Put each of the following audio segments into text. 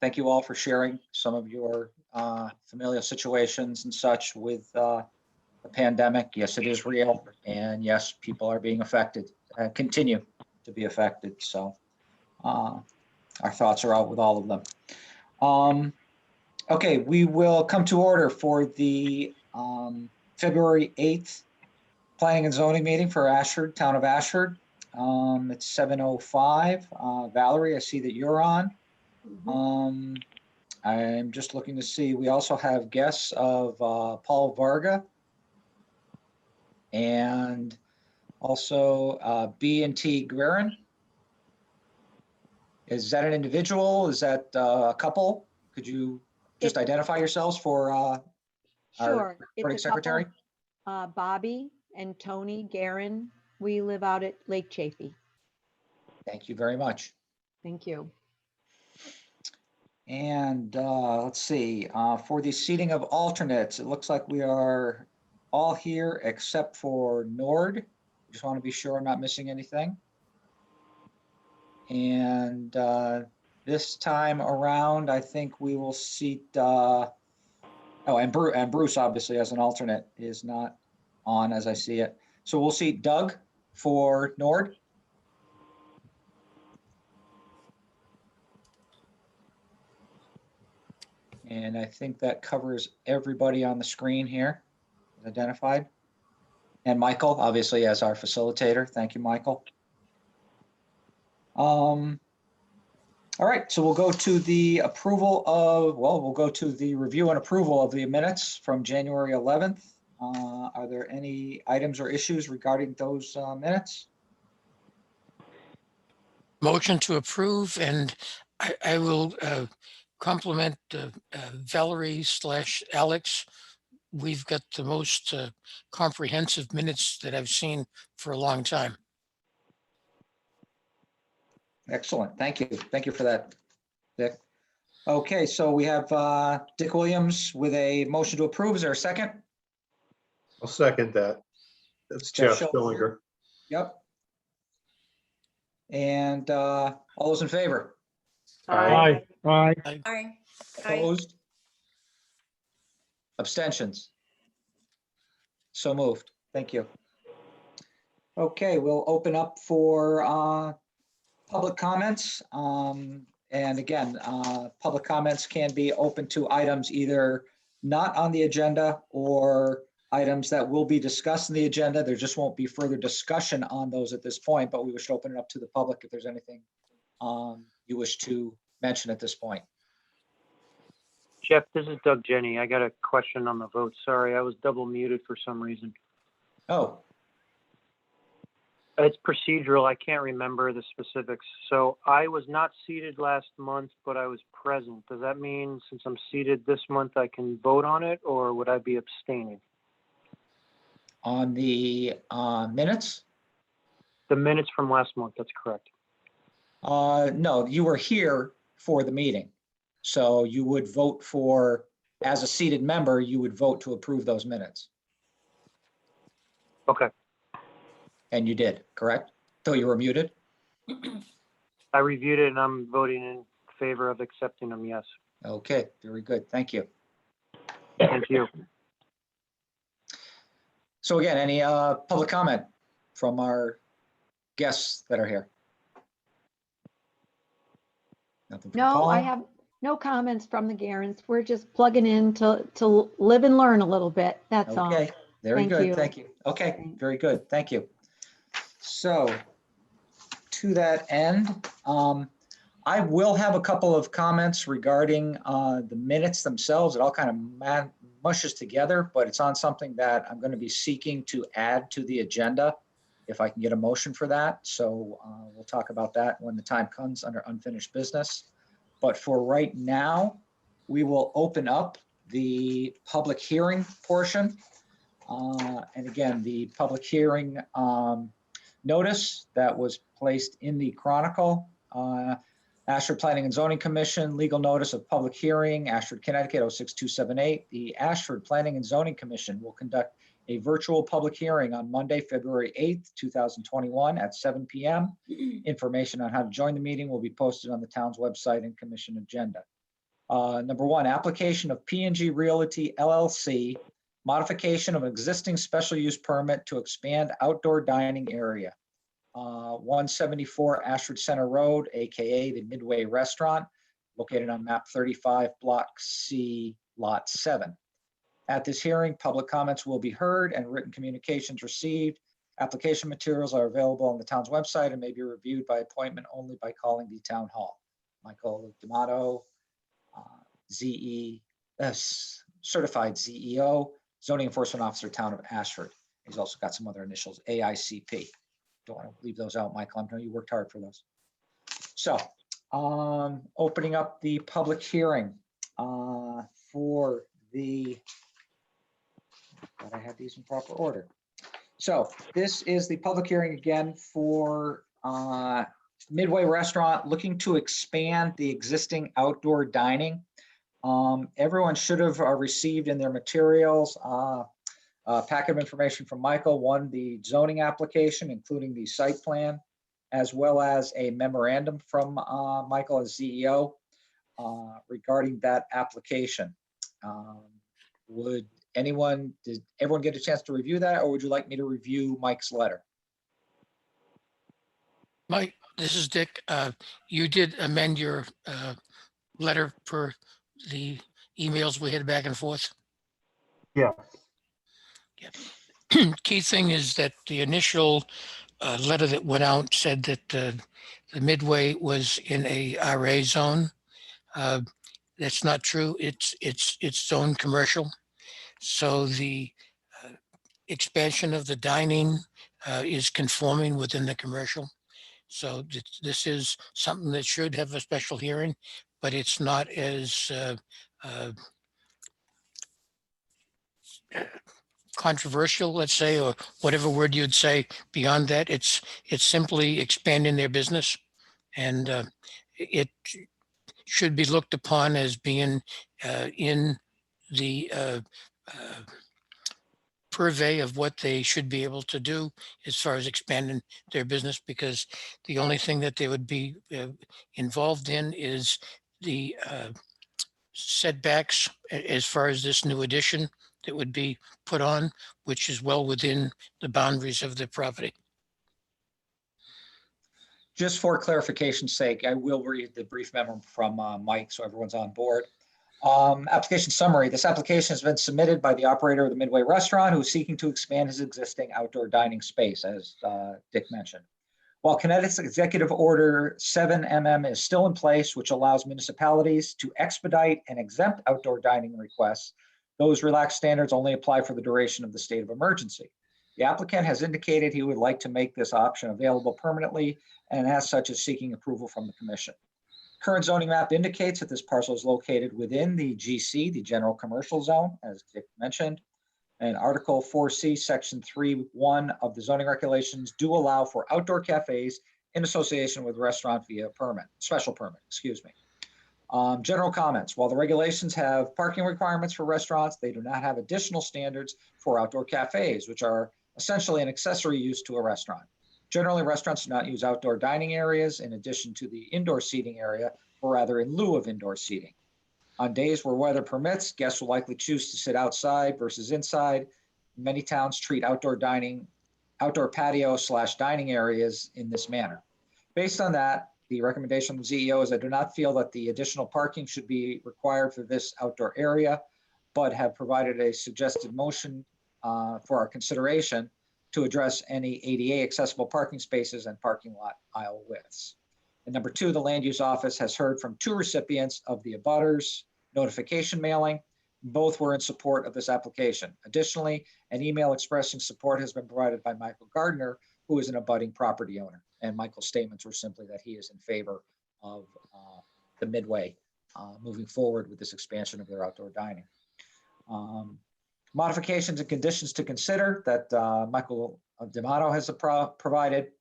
thank you all for sharing some of your familial situations and such with the pandemic. Yes, it is real. And yes, people are being affected, continue to be affected. So our thoughts are out with all of them. Okay, we will come to order for the February 8th Planning and Zoning meeting for Ashford, Town of Ashford. It's 7:05. Valerie, I see that you're on. I'm just looking to see, we also have guests of Paul Varga and also B&T Guerin. Is that an individual? Is that a couple? Could you just identify yourselves for our Sure. recording It's a couple, secretary? Bobby and Tony Guerin. We live out at Lake Chafee. Thank you very much. Thank you. And let's see, for the seating of alternates, it looks like we are all here except for Nord. Just want to be sure I'm not missing anything. And this time around, I think we will seat, and Bruce obviously as an alternate is not on as I see it. So we'll seat Doug for Nord. And I think that covers everybody on the screen here identified. And Michael, obviously, as our facilitator. Thank you, Michael. All right, so we'll go to the approval of, we'll go to the review and approval of the minutes from January 11th. Are there any items or issues regarding those minutes? Motion to approve, and I will compliment Valerie / Alex. We've got the most comprehensive minutes that I've seen for a long time. Excellent. Thank you. Thank you for that, Dick. Okay, so we have Dick Williams with a motion to approve. Is there a second? I'll second that. That's Jeff Schillinger. Yep. And all those in favor? Aye. Aye. Aye. Opposed? Abstentions? So moved. Thank you. Okay, we'll open up for public comments. And again, public comments can be open to items either not on the agenda or items that will be discussed in the agenda. There just won't be further discussion on those at this point, but we wish to open it up to the public if there's anything you wish to mention at this point. Jeff, this is Doug Jenny. I got a question on the vote. Sorry, I was double muted for some reason. Oh, It's procedural. I can't remember the specifics. So I was not seated last month, but I was present. Does that mean since I'm seated this month, I can vote on it, or would I be abstaining? on the minutes? The minutes from last month, that's correct. No, you were here for the meeting. So you would vote for, as a seated member, you would vote to approve those minutes. Okay. And you did, correct? Though you were muted? I reviewed it and I'm voting in favor of accepting them, yes. Okay, very good. Thank you. Thank you. So again, any public comment from our guests that are here? Nothing from No, Paul? I have no comments from the Guerins. We're just plugging in to live and learn a little bit. That's all. Okay, very Thank good. you. Thank you. Okay, very good. Thank you. So to that end, I will have a couple of comments regarding the minutes themselves. It all kind of mushes together, but it's on something that I'm going to be seeking to add to the agenda if I can get a motion for that. So we'll talk about that when the time comes under unfinished business. But for right now, we will open up the public hearing portion. And again, the public hearing notice that was placed in the Chronicle, Ashford Planning and Zoning Commission, legal notice of public hearing, Ashford, Connecticut 06278. The Ashford Planning and Zoning Commission will conduct a virtual public hearing on Monday, February 8th, 2021 at 7 p.m. Information on how to join the meeting will be posted on the town's website and commission agenda. Number one, application of P&G Realty LLC, modification of existing special use permit to expand outdoor dining area. 174 Ashford Center Road, AKA the Midway Restaurant, located on map 35, block C, lot 7. At this hearing, public comments will be heard and written communications received. Application materials are available on the town's website and may be reviewed by appointment only by calling the town hall. Michael D'Amato, certified ZEO, zoning enforcement officer, town of Ashford. He's also got some other initials, AICP. Don't want to leave those out, Michael. I know you worked hard for those. So, opening up the public hearing for the, glad I had these in proper order. So this is the public hearing again for Midway Restaurant looking to expand the existing outdoor dining. Everyone should have received in their materials a packet of information from Michael, one, the zoning application, including the site plan, as well as a memorandum from Michael as CEO regarding that application. Did everyone get a chance to review that, or would you like me to review Mike's letter? Mike, this is Dick. You did amend your letter per the emails we had back and forth. Yeah. Key thing is that the initial letter that went out said that the Midway was in a RA zone. That's not true. It's zone commercial. So the expansion of the dining is conforming within the commercial. So this is something that should have a special hearing, but it's not as controversial, let's say, or whatever word you'd say beyond that. It's simply expanding their business, and it should be looked upon as being in the purvey of what they should be able to do as far as expanding their business, because the only thing that they would be involved in is the setbacks as far as this new addition that would be put on, which is well within the boundaries of the property. Just for clarification's sake, I will read the brief memo from Mike so everyone's on board. Application summary. This application has been submitted by the operator of the Midway Restaurant who is seeking to expand his existing outdoor dining space, as Dick mentioned. While Connecticut's Executive Order 7MM is still in place, which allows municipalities to expedite and exempt outdoor dining requests, those relaxed standards only apply for the duration of the state of emergency. The applicant has indicated he would like to make this option available permanently, and as such is seeking approval from the commission. Current zoning map indicates that this parcel is located within the GC, the general commercial zone, as Dick mentioned. And Article 4C, Section 3.1 of the zoning regulations do allow for outdoor cafes in association with restaurant via permit, special permit, excuse me. General comments. While the regulations have parking requirements for restaurants, they do not have additional standards for outdoor cafes, which are essentially an accessory use to a restaurant. Generally, restaurants do not use outdoor dining areas in addition to the indoor seating area, or rather in lieu of indoor seating. On days where weather permits, guests will likely choose to sit outside versus inside. Many towns treat outdoor patio/dining areas in this manner. Based on that, the recommendation from the CEO is I do not feel that the additional parking should be required for this outdoor area, but have provided a suggested motion for our consideration to address any ADA accessible parking spaces and parking lot aisle widths. And number two, the land use office has heard from two recipients of the abutters notification mailing. Both were in support of this application. Additionally, an email expressing support has been provided by Michael Gardner, who is an abutting property owner. And Michael's statements were simply that he is in favor of the Midway moving forward with this expansion of their outdoor dining. Modifications and conditions to consider that Michael D'Amato has provided.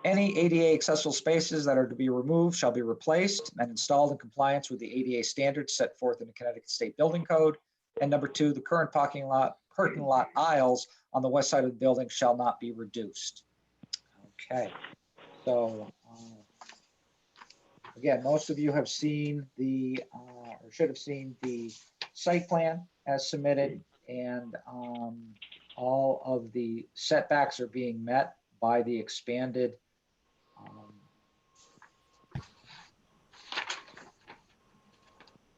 Any ADA accessible spaces that are to be removed shall be replaced and installed in compliance with the ADA standards set forth in the Connecticut State Building Code. And number two, the current parking lot aisles on the west side of the building shall not be reduced. Okay, so again, most of you have seen the, or or should have seen the site plan as submitted, and all of the setbacks are being met by the expanded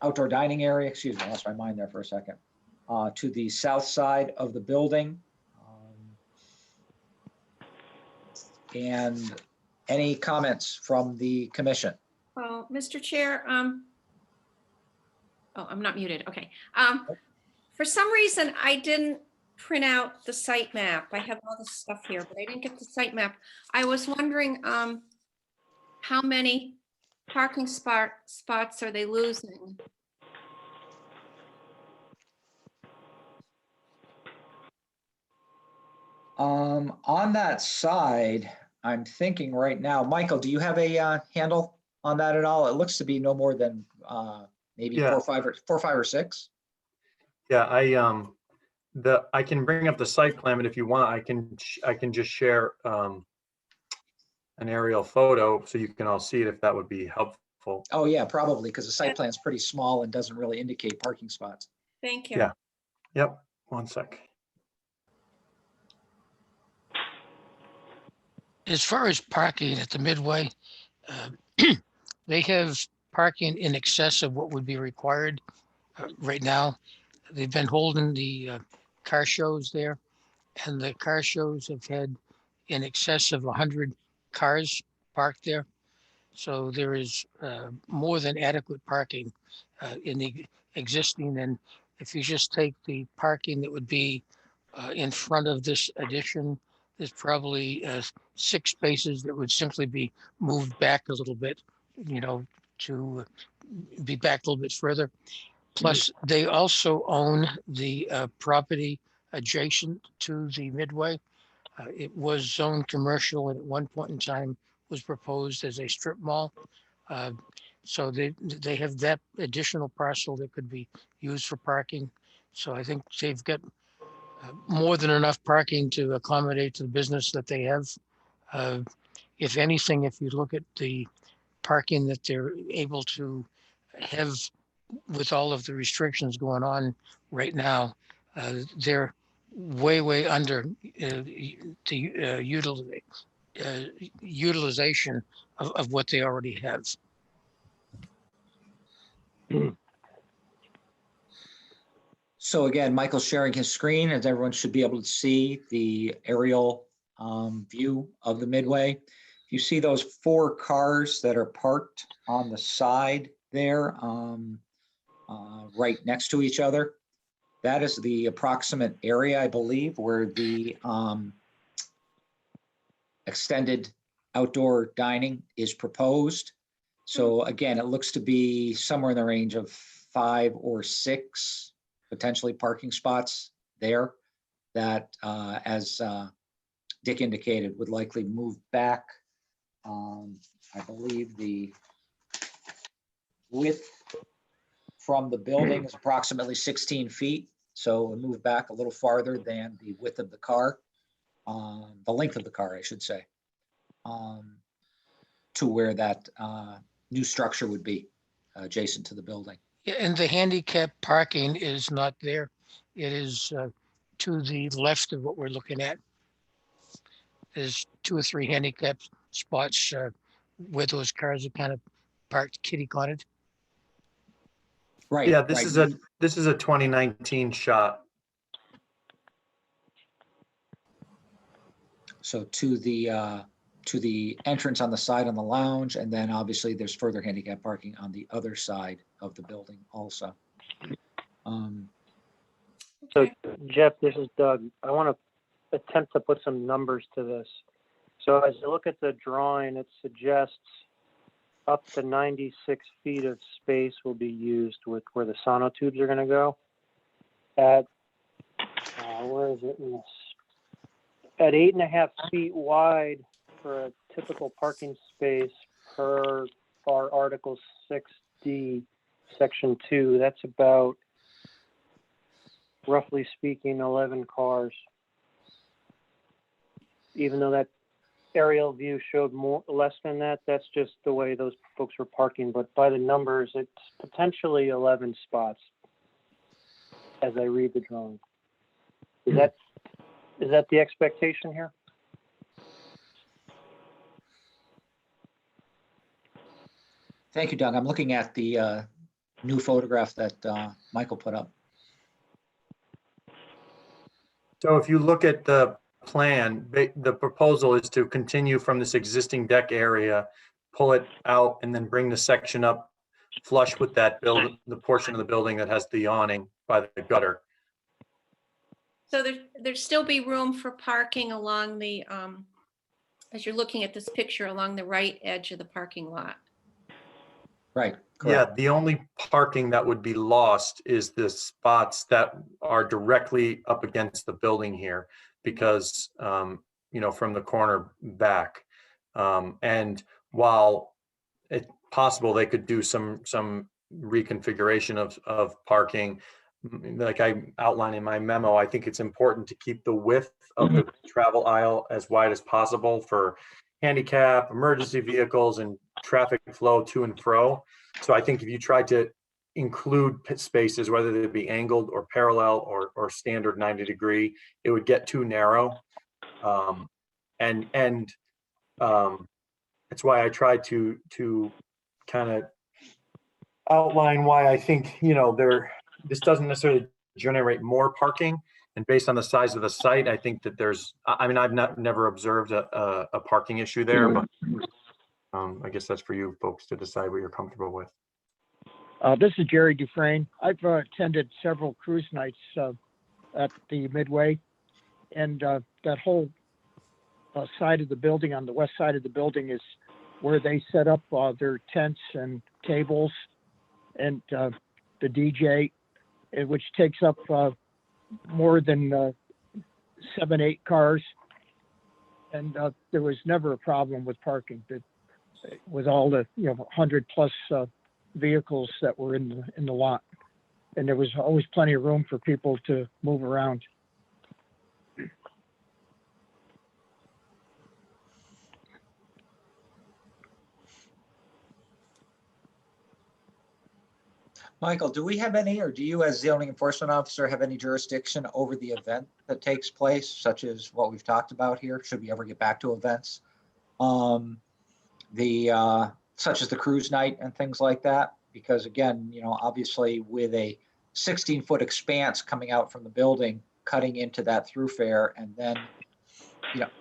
outdoor dining area, excuse me, I lost my mind there for a second, to the south side of the building. And any comments from the commission? Well, Mr. Chair, oh, I'm not muted. Okay. For some reason, I didn't print out the site map. I have all this stuff here, but I didn't get the site map. I was wondering, how many parking spots are they losing? On that side, I'm thinking right now, Michael, do you have a handle on that at all? It looks to be no more than maybe Yeah. four, five, or six. Yeah, I can bring up the site plan, but if you want, I can just share an aerial photo so you can all see it if that would be helpful. Oh yeah, probably, because the site plan is pretty small and doesn't really indicate parking spots. Thank you. Yeah. Yep, one sec. As far as parking at the Midway, they have parking in excess of what would be required right now. They've been holding the car shows there, and the car shows have had in excess of 100 cars parked there. So there is more than adequate parking in the existing. And if you just take the parking that would be in front of this addition, there's probably 6 spaces that would simply be moved back a little bit, to be back a little bit further. Plus, they also own the property adjacent to the Midway. It was zoned commercial and at one point in time was proposed as a strip mall. So they have that additional parcel that could be used for parking. So I think they've got more than enough parking to accommodate the business that they have. If anything, if you look at the parking that they're able to have with all of the restrictions going on right now, they're way under the utilization of what they already have. So again, Michael's sharing his screen, as everyone should be able to see the aerial view of the Midway. You see those 4 cars that are parked on the side there, right next to each other. That is the approximate area, I believe, where the extended outdoor dining is proposed. So again, it looks to be somewhere in the range of 5 or 6 potentially parking spots there that, as Dick indicated, would likely move back. I believe the width from the building is approximately 16 feet. So we'll move back a little farther than the width of the car, the length of the car, I should say, to where that new structure would be adjacent to the building. Yeah, and the handicap parking is not there. It is to the left of what we're looking at. There's 2 or 3 handicap spots where those cars are kind of parked kitty cornered. Right. Yeah, this right. is a 2019 shot. So to the entrance on the side on the lounge, and then obviously there's further handicap parking on the other side of the building also. So Jeff, this is Doug. I want to attempt to put some numbers to this. So as you look at the drawing, it suggests up to 96 feet of space will be used with where the sonotubes are going to go. At, where is it in this? At 8.5 feet wide for a typical parking space per our Article 6D, Section 2, that's about, roughly speaking, 11 cars. Even though that aerial view showed less than that. That's just the way those folks were parking, but by the numbers, it's potentially 11 spots as I read the drawing. Is that the expectation here? Thank you, Doug. I'm looking at the new photograph that Michael put up. So if you look at the plan, the proposal is to continue from this existing deck area, pull it out, and then bring the section up flush with that the portion of the building that has the awning by the gutter. So there'd still be room for parking along the, as you're looking at this picture, along the right edge of the parking lot. Right. Yeah, Correct. the only parking that would be lost is the spots that are directly up against the building here because, you know, from the corner back. And while it's possible they could do some reconfiguration of parking, like I outlined in my memo, I think it's important to keep the width of the travel aisle as wide as possible for handicap, emergency vehicles, and traffic flow to and fro. So I think if you tried to include spaces, whether they be angled or parallel or standard 90 degree, it would get too narrow. And that's why I tried to kind of outline why I think, you know, this doesn't necessarily generate more parking. And based on the size of the site, I think that there's, I mean, I've never observed a parking issue there, but I guess that's for you folks to decide what you're comfortable with. This is Jerry Dufresne. I've attended several cruise nights at the Midway, and that whole side of the building, on the west side of the building, is where they set up their tents and tables and the DJ, which takes up more than 7-8 cars. And there was never a problem with parking. With all the 100+ vehicles that were in the lot, and there was always plenty of room for people to move around. Michael, do we have any, or do you as zoning enforcement officer have any jurisdiction over the event that takes place, such as what we've talked about here? Should we ever get back to events? Such as the cruise night and things like that, because again, obviously with a 16-foot expanse coming out from the building, cutting into that thoroughfare, and then,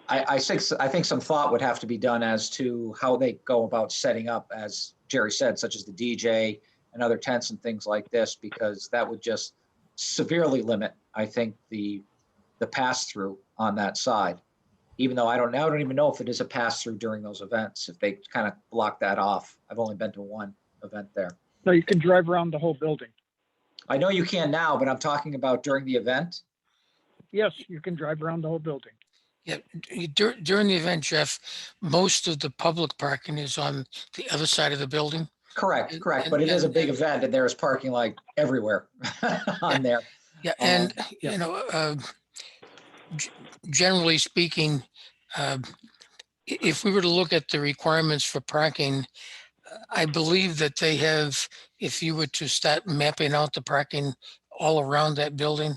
I think some thought would have to be done as to how they go about setting up, as Jerry said, such as the DJ and other tents and things like this, because that would just severely limit, I think, the pass-through on that side. Even though I don't even know if it is a pass-through during those events, if they kind of block that off. I've only been to one event there. No, you can drive around the whole building. I know you can now, but I'm talking about during the event. Yes, you can drive around the whole building. Yeah, during the event, Jeff, most of the public parking is on the other side of the building. Correct. But it is a big event, and there is parking like everywhere on there. Yeah, and generally speaking, if we were to look at the requirements for parking, I believe that they have, if you were to start mapping out the parking all around that building,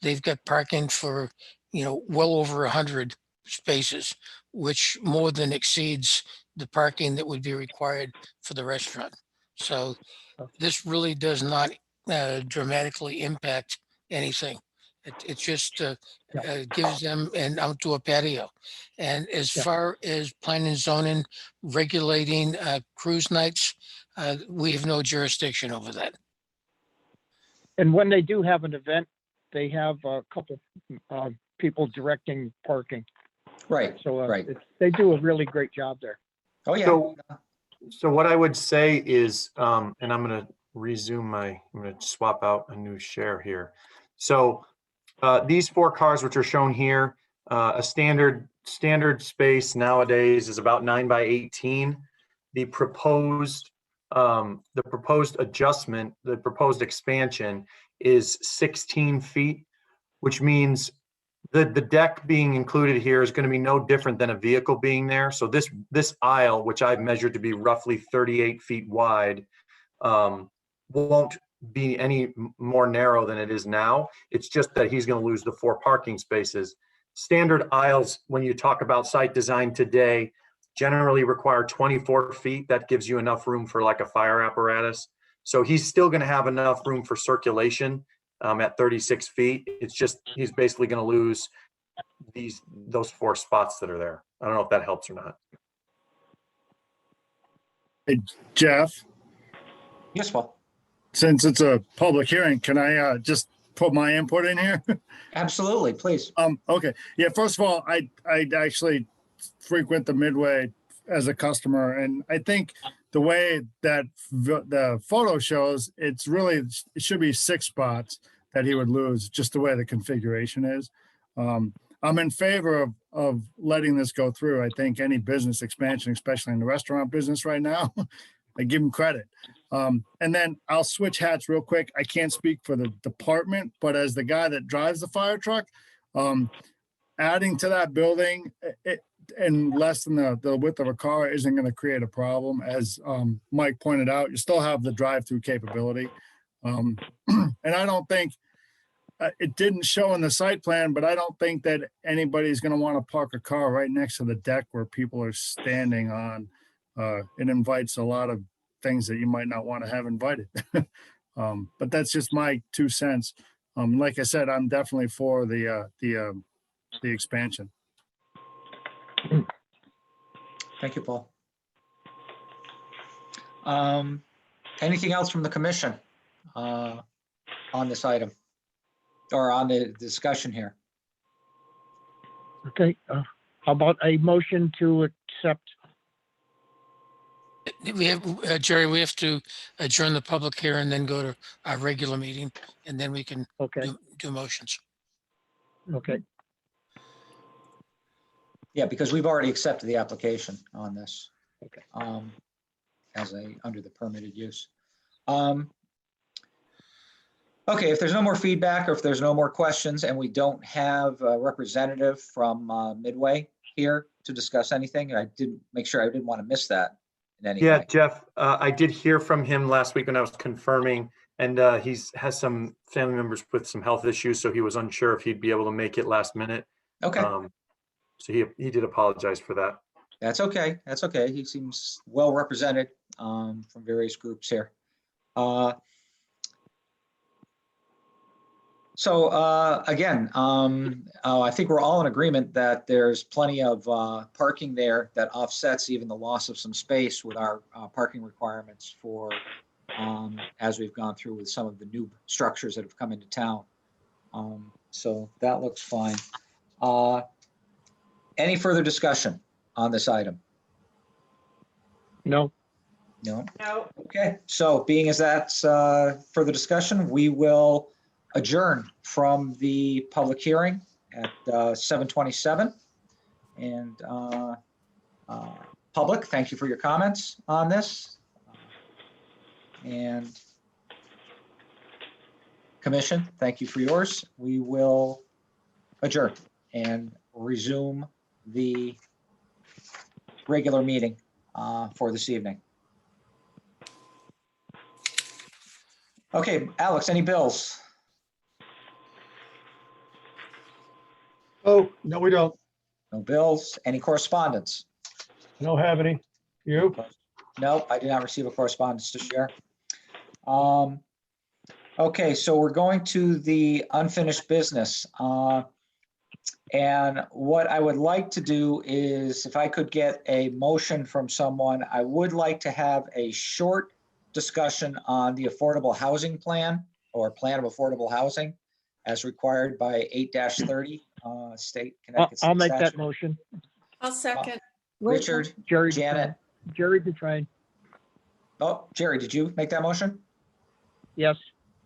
they've got parking for, well over 100 spaces, which more than exceeds the parking that would be required for the restaurant. So this really does not dramatically impact anything. It just gives them an outdoor patio. And as far as planning and zoning regulating cruise nights, we have no jurisdiction over that. And when they do have an event, they have a couple people directing parking. Right. So right. They do a really great job there. Oh yeah. So what I would say is, and I'm going to I'm going to swap out a new share here. So these 4 cars, which are shown here, a standard space nowadays is about 9 by 18. The proposed adjustment, the proposed expansion is 16 feet, which means The deck being included here is going to be no different than a vehicle being there. So this aisle, which I've measured to be roughly 38 feet wide, won't be any more narrow than it is now. It's just that he's going to lose the 4 parking spaces. Standard aisles, when you talk about site design today, generally require 24 feet. That gives you enough room for like a fire apparatus. So he's still going to have enough room for circulation at 36 feet. It's just he's basically going to lose those 4 spots that are there. I don't know if that helps or not. Jeff, Yes, Paul. since it's a public hearing, can I just put my input in here? Absolutely, please. Okay. Yeah, first of all, I actually frequent the Midway as a customer, and I think the way that the photo shows, it should be 6 spots that he would lose, just the way the configuration is. I'm in favor of letting this go through. I think any business expansion, especially in the restaurant business right now, I give him credit. And then I'll switch hats real quick. I can't speak for the department, but as the guy that drives the fire truck, adding to that building and less than the width of a car isn't going to create a problem. As Mike pointed out, you still have the drive-through capability. And I don't think it didn't show in the site plan, but I don't think that anybody's going to want to park a car right next to the deck where people are standing on. It invites a lot of things that you might not want to have invited. But that's just my 2 cents. Like I said, I'm definitely for the expansion. Thank you, Paul. Anything else from the commission on this item or on the discussion here? Okay, how about a motion to accept? We have, Jerry, we have to adjourn the public hearing and then go to our regular meeting, and then we can Okay, do motions. okay, Yeah, because we've already accepted the application on this. Okay. Under the permitted use. Okay, if there's no more feedback or if there's no more questions and we don't have a representative from Midway here to discuss anything, I didn't want to miss that in any Yeah, way. Jeff, I did hear from him last week when I was confirming, and has some family members with some health issues, so he was unsure if he'd be able to make it last minute. Okay, So he did apologize for that. that's okay. That's okay. He seems well represented from various groups here. Again, I think we're all in agreement that there's plenty of parking there that offsets even the loss of some space with our parking requirements for as we've gone through with some of the new structures that have come into town. So that looks fine. Any further discussion on this item? no, No? No. Okay, so being as that's further discussion, we will adjourn from the public hearing at 7:27. And public, thank you for your comments on this. And commission, thank you for yours. We will adjourn and resume the regular meeting for this evening. Okay, Alex, any bills? Oh, no, we don't. No bills. Any correspondence? Don't have any. You? Nope, I did not receive a correspondence to share. Okay, so we're going to the unfinished business. And what I would like to do is, if I could get a motion from someone, I would like to have a short discussion on the affordable housing plan or plan of affordable housing as required by 8-30 state Connecticut. I'll make that statute. motion. I'll second. Richard, Jerry, Janet. Jerry Dufresne, Oh, Jerry, did you make that motion? yes.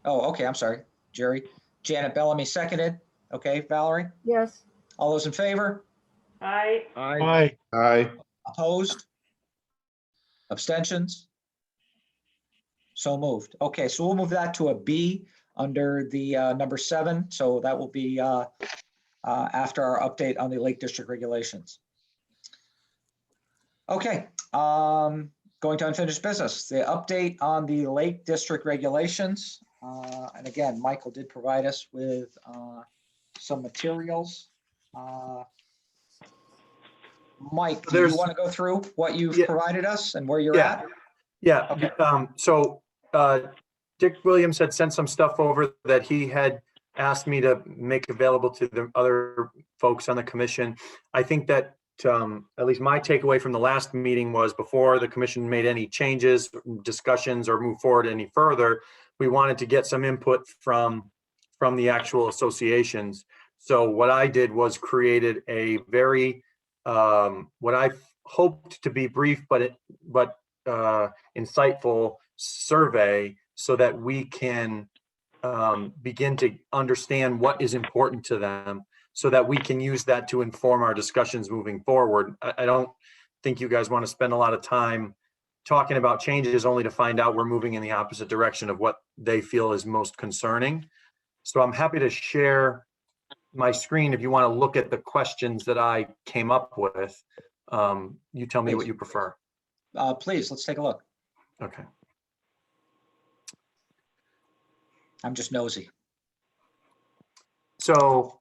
Oh, okay, I'm sorry. Jerry. Janet Bellamy seconded. Okay, Valerie, Yes. all those in favor? Aye. Aye. Opposed? Abstentions? So moved. Okay, so we'll move that to a B under the number 7. So that will be after our update on the Lake District regulations. Okay, going to unfinished business, the update on the Lake District regulations. And again, Michael did provide us with some materials. Mike, do you There's- want to go through what you've Yeah. provided us and where you're Yeah. at? Yeah, Okay. so Dick Williams had sent some stuff over that he had asked me to make available to the other folks on the commission. I think that at least my takeaway from the last meeting was before the commission made any changes, discussions, or move forward any further, we wanted to get some input from the actual associations. So what I did was created a very, what I hoped to be brief, but insightful survey so that we can begin to understand what is important to them so that we can use that to inform our discussions moving forward. I don't think you guys want to spend a lot of time talking about changes only to find out we're moving in the opposite direction of what they feel is most concerning. So I'm happy to share my screen if you want to look at the questions that I came up with. You tell me what you prefer. Please, let's take a look. Okay. I'm just nosy. So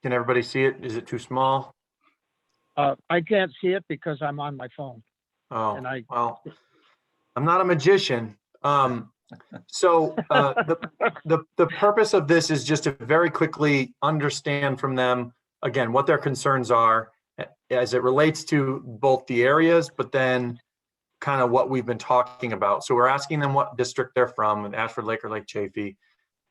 can everybody see it? Is it too small? I can't see it because I'm on my phone. Oh, And I- well, I'm not a magician. So the purpose of this is just to very quickly understand from them, again, what their concerns are as it relates to both the areas, but then kind of what we've been talking about. So we're asking them what district they're from, Ashford, Lake, or Lake Chaffee.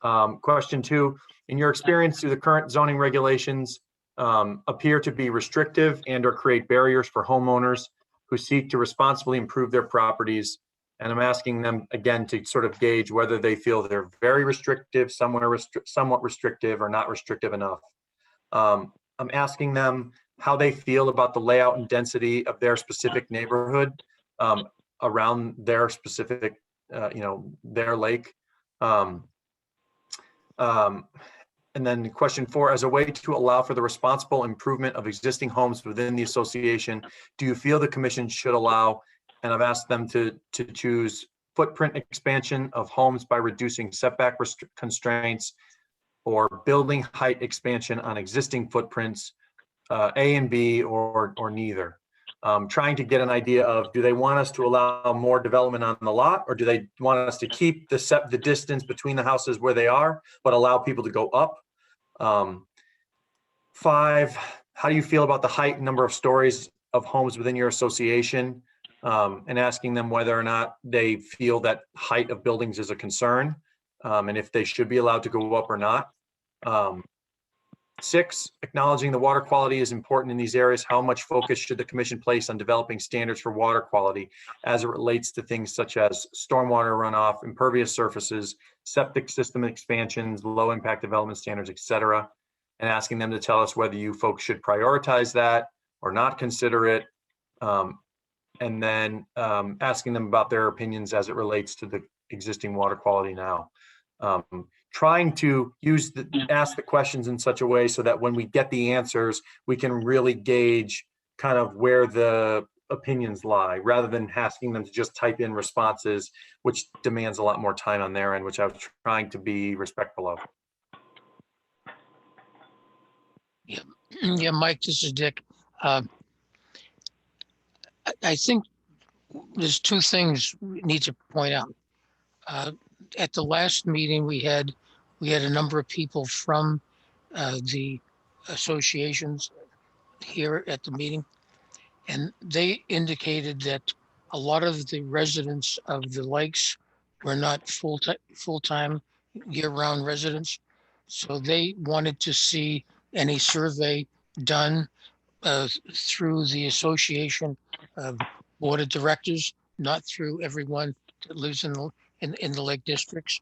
Question 2, in your experience, do the current zoning regulations appear to be restrictive and or create barriers for homeowners who seek to responsibly improve their properties? And I'm asking them again to sort of gauge whether they feel they're very restrictive, somewhat restrictive, or not restrictive enough. I'm asking them how they feel about the layout and density of their specific neighborhood around their specific, their lake. And then question 4, as a way to allow for the responsible improvement of existing homes within the association, do you feel the commission should allow, and I've asked them to choose footprint expansion of homes by reducing setback constraints or building height expansion on existing footprints, A and B, or neither. Trying to get an idea of, do they want us to allow more development on the lot, or do they want us to keep the distance between the houses where they are, but allow people to go up? 5, how do you feel about the height and number of stories of homes within your association? And asking them whether or not they feel that height of buildings is a concern, and if they should be allowed to go up or not. 6, acknowledging the water quality is important in these areas, how much focus should the commission place on developing standards for water quality as it relates to things such as stormwater runoff, impervious surfaces, septic system expansions, low impact development standards, etc. And asking them to tell us whether you folks should prioritize that or not consider it. And then asking them about their opinions as it relates to the existing water quality now. Trying to ask the questions in such a way so that when we get the answers, we can really gauge kind of where the opinions lie, rather than asking them to just type in responses, which demands a lot more time on their end, which I was trying to be respectful of. Yeah, Mike, this is Dick. I think there's 2 things we need to point out. At the last meeting we had a number of people from the associations here at the meeting, and they indicated that a lot of the residents of the lakes were not full-time year-round residents. So they wanted to see any survey done through the association board of directors, not through everyone that lives in the lake districts.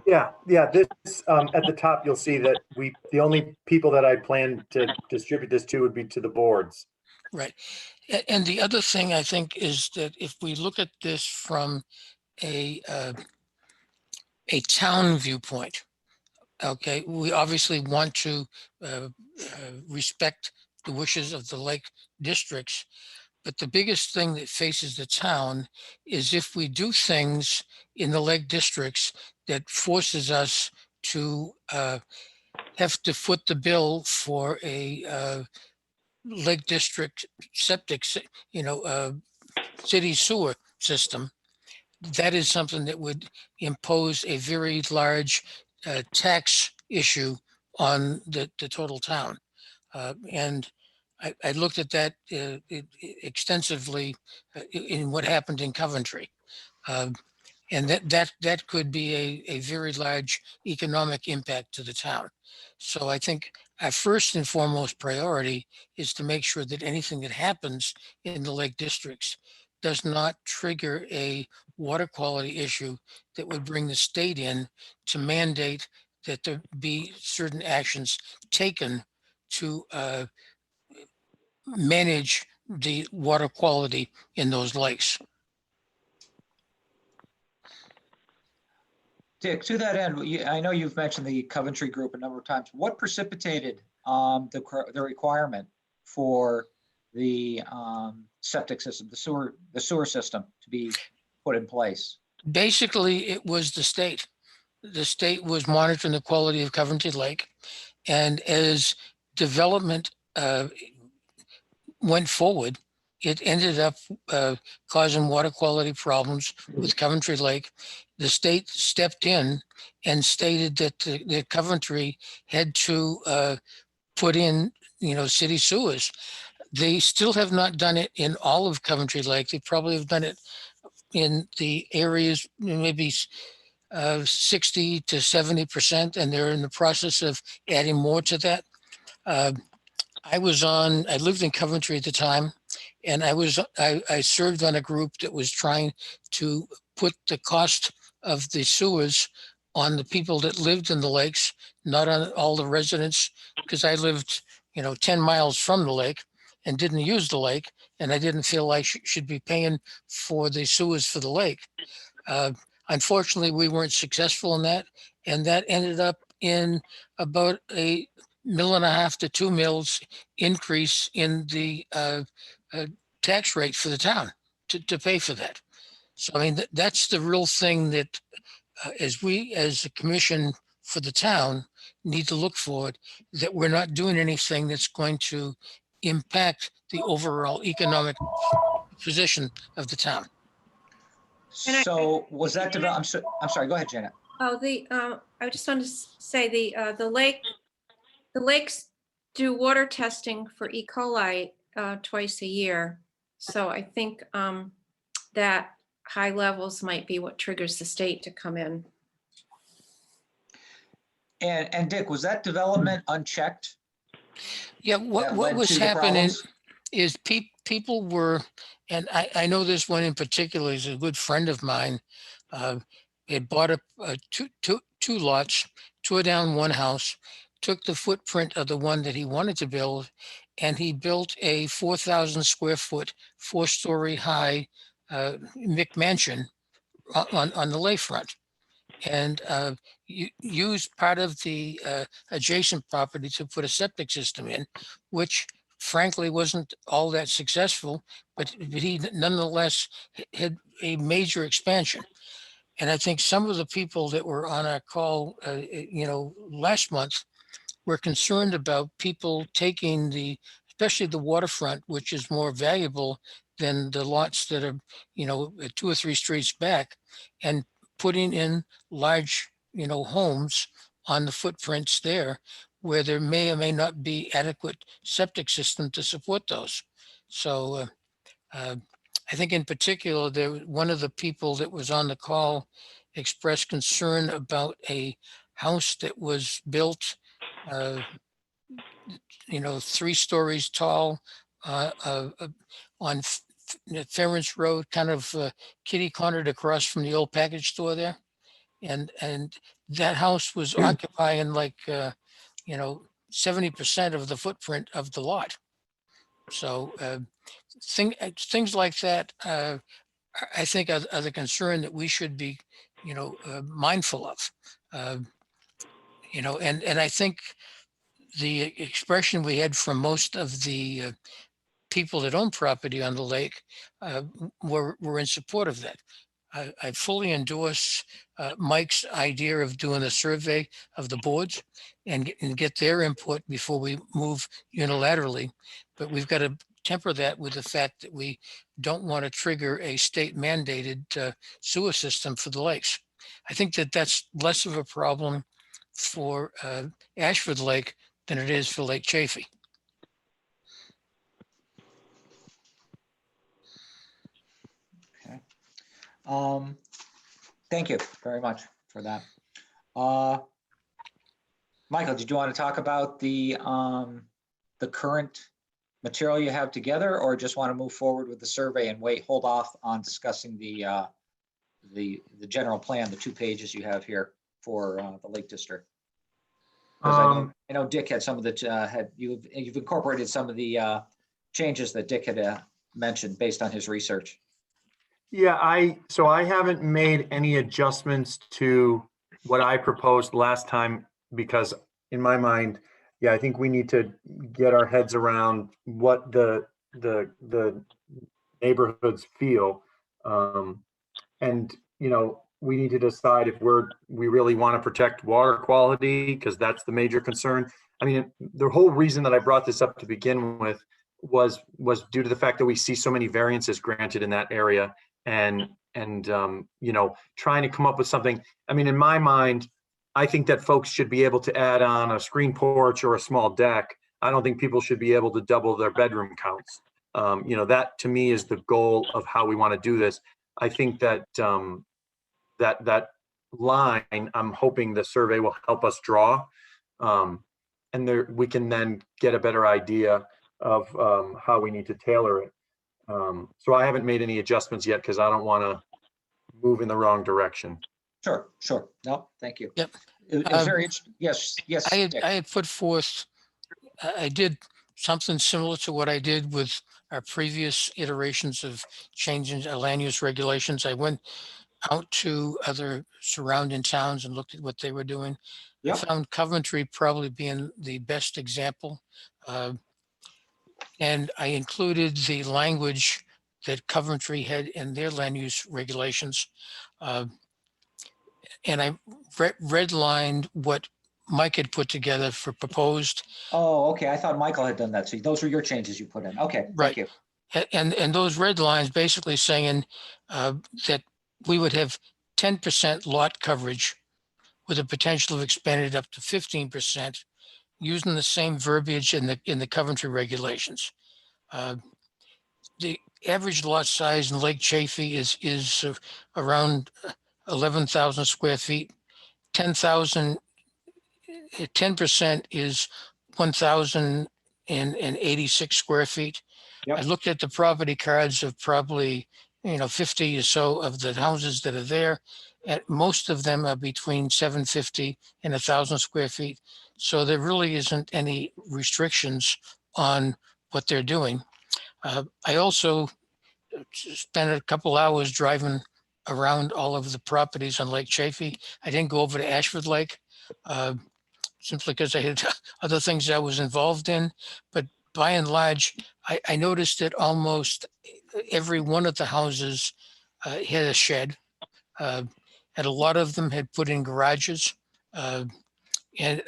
Yeah. This at the top, you'll see that the only people that I plan to distribute this to would be to the boards. Right. And the other thing I think is that if we look at this from a town viewpoint, Okay, we obviously want to respect the wishes of the lake districts, but the biggest thing that faces the town is if we do things in the lake districts that forces us to have to foot the bill for a lake district septic, city sewer system. That is something that would impose a very large tax issue on the total town. And I looked at that extensively in what happened in Coventry. Uh, and that could be a very large economic impact to the town. So I think our first and foremost priority is to make sure that anything that happens in the lake districts does not trigger a water quality issue that would bring the state in to mandate that there be certain actions taken to manage the water quality in those lakes. Dick, to that end, I know you've mentioned the Coventry Group a number of times. What precipitated the requirement for the septic system, the sewer system to be put in place? Basically, it was the state. The state was monitoring the quality of Coventry Lake, and as development went forward, it ended up causing water quality problems with Coventry Lake. The state stepped in and stated that the Coventry had to put in, city sewers. They still have not done it in all of Coventry Lake. They probably have done it in the areas, maybe 60 to 70%, and they're in the process of adding more to that. I lived in Coventry at the time, and I served on a group that was trying to put the cost of the sewers on the people that lived in the lakes, not on all the residents, because I lived, 10 miles from the lake and didn't use the lake, and I didn't feel I should be paying for the sewers for the lake. Unfortunately, we weren't successful in that, and that ended up in about a $1.5 to 2 mils increase in the tax rate for the town to pay for that. So, I mean, that's the real thing that as a commission for the town, need to look forward, that we're not doing anything that's going to impact the overall economic position of the town. And So was that developed? I'm sorry, go ahead, Janet. Oh, I just wanted to say the lakes do water testing for E. coli twice a year. So I think that high levels might be what triggers the state to come in. And Dick, was that development unchecked? Yeah, that what led was to the happening problems? is people were, and I know this one in particular is a good friend of mine. Had bought two lots, tore down one house, took the footprint of the one that he wanted to build, and he built a 4,000 square foot, 4-story high McMansion on the lakefront, and used part of the adjacent property to put a septic system in, which frankly wasn't all that successful, but he nonetheless had a major expansion. And I think some of the people that were on our call, last month, were concerned about people taking especially the waterfront, which is more valuable than the lots that are, 2 or 3 streets back, and putting in large, homes on the footprints there where there may or may not be adequate septic system to support those. So I think in particular, one of the people that was on the call expressed concern about a house that was built, 3 stories tall on Ference Road, kind of kitty cornered across from the old package store there. And that house was occupying 70% of the footprint of the lot. So things like that, I think are the concern that we should be, mindful of. And I think the expression we had from most of the people that own property on the lake were in support of that. I fully endorse Mike's idea of doing a survey of the boards and get their input before we move unilaterally. But we've got to temper that with the fact that we don't want to trigger a state mandated sewer system for the lakes. I think that that's less of a problem for Ashford Lake than it is for Lake Chaffee. Okay. Thank you very much for that. Michael, did you want to talk about the current material you have together, or just want to move forward with the survey and hold off on discussing the general plan, the 2 pages you have here for the Lake District? Because I know Dick had some of the you've incorporated some of the changes that Dick had mentioned based on his research. Yeah, so I haven't made any adjustments to what I proposed last time, because in my mind, yeah, I think we need to get our heads around what the neighborhoods feel. And, we need to decide if we really want to protect water quality, because that's the major concern. I mean, the whole reason that I brought this up to begin with was due to the fact that we see so many variances granted in that area, and trying to come up with something. I mean, in my mind, I think that folks should be able to add on a screen porch or a small deck. I don't think people should be able to double their bedroom counts. That to me is the goal of how we want to do this. I think that that line, I'm hoping the survey will help us draw, and we can then get a better idea of how we need to tailor it. So I haven't made any adjustments yet because I don't want to move in the wrong direction. Sure. No, thank you. Yep. It was very interesting. Yes. I Dick. had put forth, I did something similar to what I did with our previous iterations of changing land use regulations. I went out to other surrounding towns and looked at what they were doing. Yep. I found Coventry probably being the best example. And I included the language that Coventry had in their land use regulations. And I redlined what Mike had put together for proposed. Oh, okay. I thought Michael had done that. So those were your changes you put in. Okay, thank you. And those red lines basically saying that we would have 10% lot coverage with a potential of expanding it up to 15% using the same verbiage in the Coventry regulations. The average lot size in Lake Chaffee is around 11,000 square feet. 10% is 1,086 square feet. Yep. I looked at the property cards of probably 50 or so of the houses that are there. Most of them are between 750 and 1,000 square feet. So there really isn't any restrictions on what they're doing. I also spent a couple hours driving around all of the properties on Lake Chaffee. I didn't go over to Ashford Lake simply because I had other things I was involved in. But by and large, I noticed that almost every one of the houses had a shed, and a lot of them had put in garages. And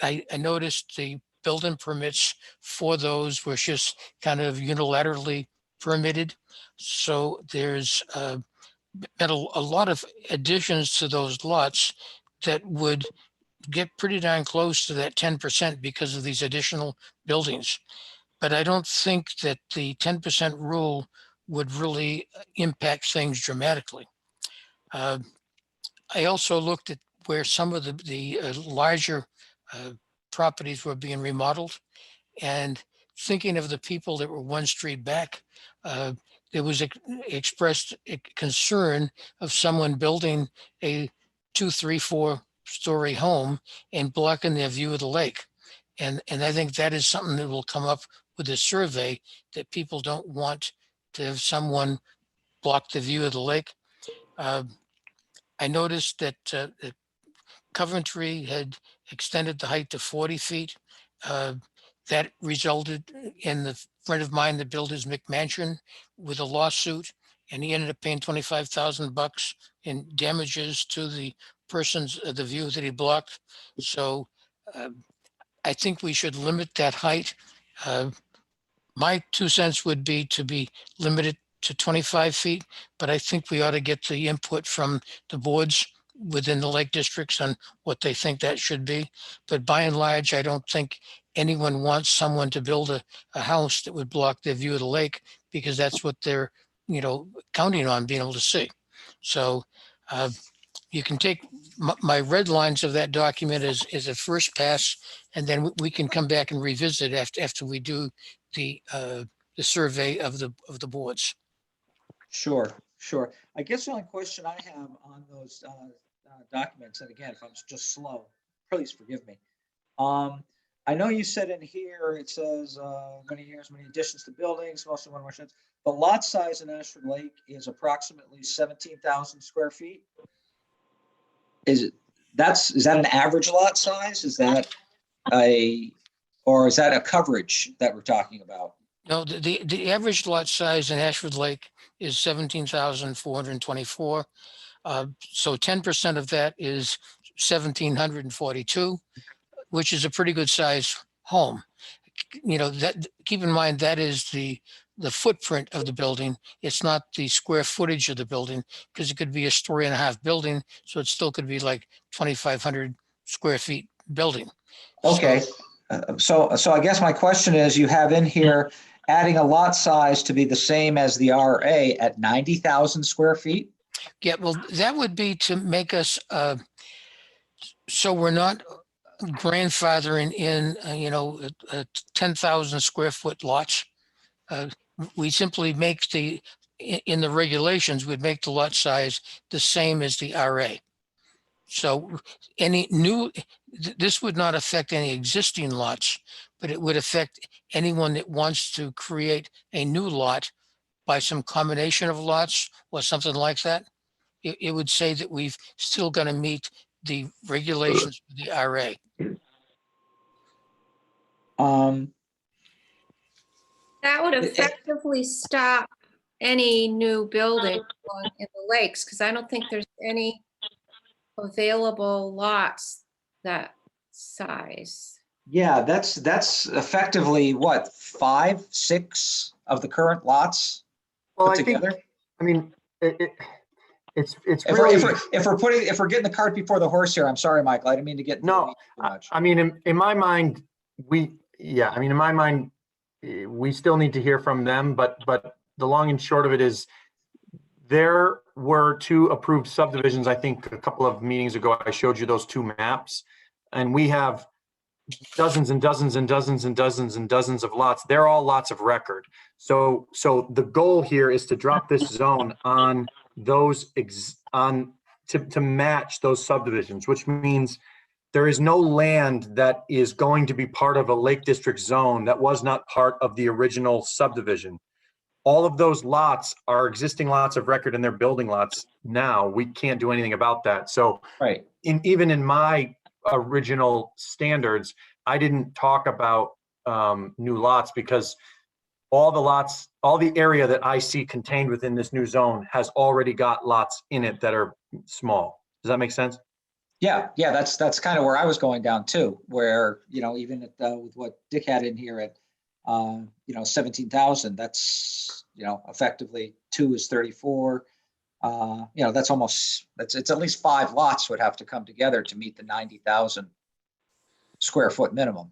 I noticed the building permits for those were just kind of unilaterally permitted. So there's been a lot of additions to those lots that would get pretty darn close to that 10% because of these additional buildings. But I don't think that the 10% rule would really impact things dramatically. I also looked at where some of the larger properties were being remodeled, and thinking of the people that were one street back, there was expressed a concern of someone building a 2, 3, 4-story home and blocking their view of the lake. And I think that is something that will come up with a survey, that people don't want to have someone block the view of the lake. I noticed that Coventry had extended the height to 40 feet. That resulted in the friend of mine that built his McMansion with a lawsuit, and he ended up paying $25,000 in damages to the persons of the view that he blocked. So I think we should limit that height. My 2 cents would be to be limited to 25 feet, but I think we ought to get the input from the boards within the lake districts on what they think that should be. But by and large, I don't think anyone wants someone to build a house that would block their view of the lake, because that's what they're, counting on being able to see. So you can take my red lines of that document as a first pass, and then we can come back and revisit after we do the survey of the boards. Sure, sure. I guess the only question I have on those documents, and again, if I'm just slow, please forgive me. I know you said in here, it says many years, many additions to buildings, mostly one more sheds. The lot size in Ashford Lake is approximately 17,000 square feet. Is that an average lot size? Is that or is that a coverage that we're talking about? No, the average lot size in Ashford Lake is 17,424. So 10% of that is 1,742, which is a pretty good size home. That, keep in mind, that is the footprint of the building. It's not the square footage of the building, because it could be a 1.5-story building. So it still could be like 2,500 square feet building. Okay. So I guess my question is, you have in here adding a lot size to be the same as the RA at 90,000 square feet? Yeah, well, that would be to make us, so we're not grandfathering in, 10,000 square foot lots. We simply make in the regulations, we'd make the lot size the same as the RA. So this would not affect any existing lots, but it would affect anyone that wants to create a new lot by some combination of lots or something like that. It would say that we've still got to meet the regulations of the RA. That would effectively stop any new building in the lakes, because I don't think there's any available lots that size. Yeah, that's effectively what, 5, 6 of the current lots Well, put I think, together? I mean, it's If really. we're getting the cart before the horse here, I'm sorry, Michael, I didn't mean to get into the No, weeds too much. I mean, in my mind, we still need to hear from them, but the long and short of it is, there were 2 approved subdivisions. I think a couple of meetings ago, I showed you those 2 maps, and we have dozens and dozens and dozens and dozens and dozens of lots. They're all lots of record. So the goal here is to drop this zone on those to match those subdivisions, which means there is no land that is going to be part of a Lake District zone that was not part of the original subdivision. All of those lots are existing lots of record, and they're building lots now. We can't do anything about that. So Right. Even in my original standards, I didn't talk about new lots, because all the area that I see contained within this new zone has already got lots in it that are small. Does that make sense? Yeah, that's kind of where I was going down too, where, even with what Dick had in here at 17,000, that's, effectively 2 is 34. It's at least 5 lots would have to come together to meet the 90,000 square foot minimum.